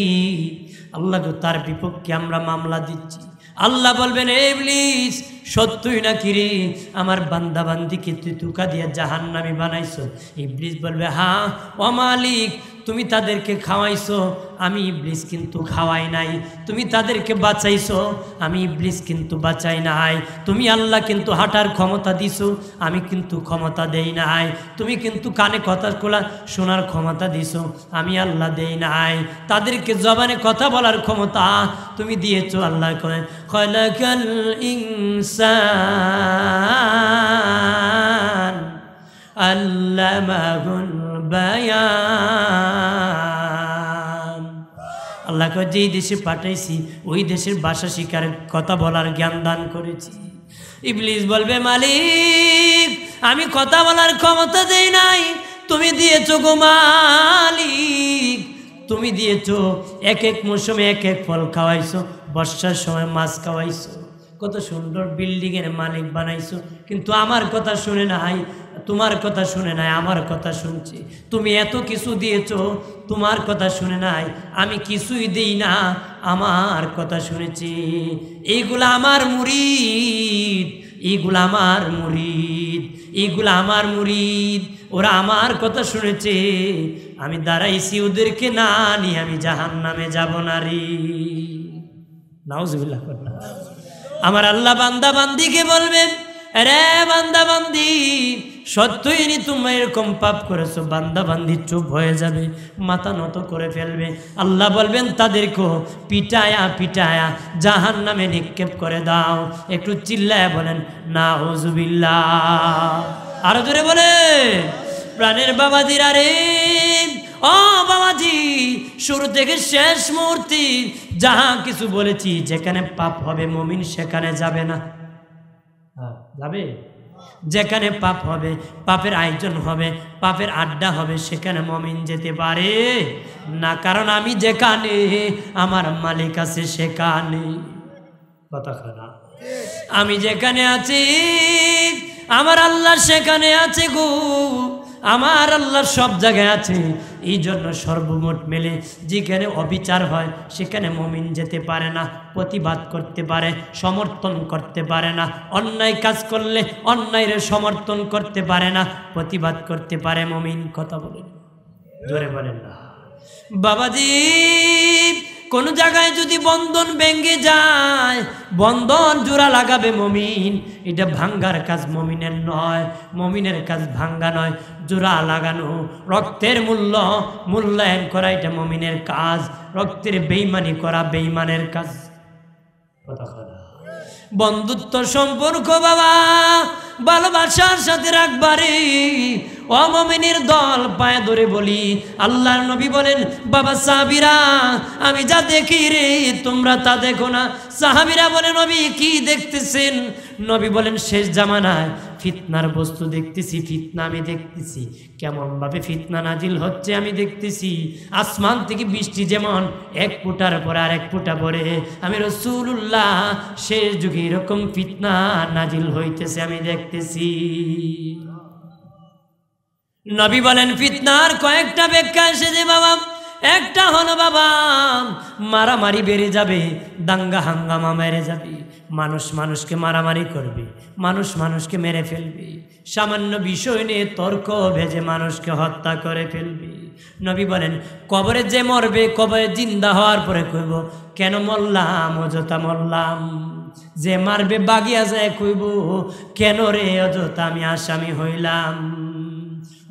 আল্লাহ তার বিপক্ষে আমরা মামলা দিচ্ছি। আল্লাহ বলবেন এ ইবলিস সত্যই নাকি রে, আমার বান্দা বান্দিকে তুই ধোঁকা দিয়ে জাহান্নামী বানাইছো? ইবলিস বলবে হ্যাঁ ও মালিক, তুমি তাদেরকে খাওয়াইছো, আমি ইবলিস কিন্তু খাওয়াই নাই। তুমি তাদেরকে বাঁচাইছো, আমি ইবলিস কিন্তু বাঁচাই নাই। তুমি আল্লাহ কিন্তু হাঁটার ক্ষমতা দিছো, আমি কিন্তু ক্ষমতা দেই নাই। তুমি কিন্তু কানে কথা শোনার ক্ষমতা দিছো, আমি আল্লাহ দেই নাই। তাদেরকে জবানে কথা বলার ক্ষমতা তুমি দিয়েছো, আল্লাহ কয় খলাকাল ইনসান আল্লামাহুল বায়ান। আল্লাহ কয় যেই দেশে পাঠাইছি ওই দেশের ভাষা শিকার কথা বলার জ্ঞান দান করেছি। ইবলিস বলবে মালিক আমি কথা বলার ক্ষমতা দেই নাই, তুমি দিয়েছো গো মালিক, তুমি দিয়েছো। এক এক মৌসুমে এক এক ফল খাওয়াইছো, বর্ষার সময় মাছ খাওয়াইছো, কত সুন্দর বিল্ডিংয়ের মালিক বানাইছো, কিন্তু আমার কথা শুনে নাই, তোমার কথা শুনে নাই, আমার কথা শুনছি। তুমি এত কিছু দিয়েছো, তোমার কথা শুনে নাই, আমি কিছুই দেই না, আমার কথা শুনেছি। এইগুলা আমার মুরিদ, এইগুলা আমার মুরিদ, এইগুলা আমার মুরিদ, ওরা আমার কথা শুনেছে। আমি দাঁড়াইছি ওদেরকে না নিয়ে আমি জাহান্নামে যাব না রে। নাউজুবিল্লাহ। আমার আল্লাহ বান্দা বান্দিকে বলবেন রে বান্দা বান্দি সত্যই নি তুমি এরকম পাপ করেছো। বান্দা বান্দি চুপ হয়ে যাবে, মাথা নত করে ফেলবে। আল্লাহ বলবেন তাদেরকেও পিটায়া পিটায়া জাহান্নামে নিক্ষেপ করে দাও। একটু চিল্লায়া বলেন নাউজুবিল্লাহ। আরো জোরে বলে প্রাণের বাবাজিরা রে, ও বাবাজি শুরু থেকে শেষ মুহূর্তে যাহা কিছু বলেছি, যেখানে পাপ হবে মুমিন সেখানে যাবে না। যাবে? যেখানে পাপ হবে, পাপের আয়োজন হবে, পাপের আড্ডা হবে, সেখানে মুমিন যেতে পারে না। কারণ আমি যেখানে আমার মালিক আছে সেখানে। কথা খারাপ। আমি যেখানে আছি আমার আল্লাহ সেখানে আছে গো, আমার আল্লাহ সব জায়গায় আছে। এই জন্য সর্বমোট মেলে যেখানে অবিচার হয় সেখানে মুমিন যেতে পারে না, প্রতিবাদ করতে পারে, সমর্থন করতে পারে না। অন্যায় কাজ করলে অন্যায়ের সমর্থন করতে পারে না, প্রতিবাদ করতে পারে মুমিন। কথা বলেন, জোরে বলেন না বাবাজি। কোন জায়গায় যদি বন্ধন ভেঙে যায়, বন্ধন জোড়া লাগাবে মুমিন। এটা ভাঙ্গার কাজ মুমিনের নয়, মুমিনের কাজ ভাঙ্গা নয়, জোড়া লাগানো। রক্তের মূল্যায়ন করা এটা মুমিনের কাজ, রক্তের বেঈমানি করা বেঈমানের কাজ। কথা বলা বন্ধুত্ব সম্পর্ক বাবা ভালোবাসার সাথে রাখবারে। অমুমিনের দল পায়ে ধরে বলি, আল্লাহর নবী বলেন বাবা সাহাবীরা আমি যা দেখি রে তোমরা তা দেখো না। সাহাবীরা বলে নবী কি দেখতেছেন? নবী বলেন শেষ জামানায় ফিতনার বস্তু দেখতেছি, ফিতনা আমি দেখতেছি। কেমন ভাবে ফিতনা নাজিল হচ্ছে আমি দেখতেছি। আসমান থেকে বৃষ্টি যেমন এক ফোঁটার পর আর এক ফোঁটা পরে, আমি রাসূলুল্লাহ শেষ যুগে এরকম ফিতনা নাজিল হইতেছে আমি দেখতেছি। নবী বলেন ফিতনার কয়েকটা ব্যাখ্যা এসেছে বাবা। একটা হলো বাবা মারামারি বেড়ে যাবে, দাঙ্গা হাঙ্গামা মেরে যাবে, মানুষ মানুষকে মারামারি করবে, মানুষ মানুষকে মেরে ফেলবে, সামান্য বিষয় নিয়ে তর্ক ভেজে মানুষকে হত্যা করে ফেলবে। নবী বলেন কবরে যে মরবে, কবরে জিন্দা হওয়ার পরে কইব কেন মরলাম, অযথা মরলাম। যে মারবে বাগিয়া যায় কইব কেন রে অযথা আমি আসামি হইলাম।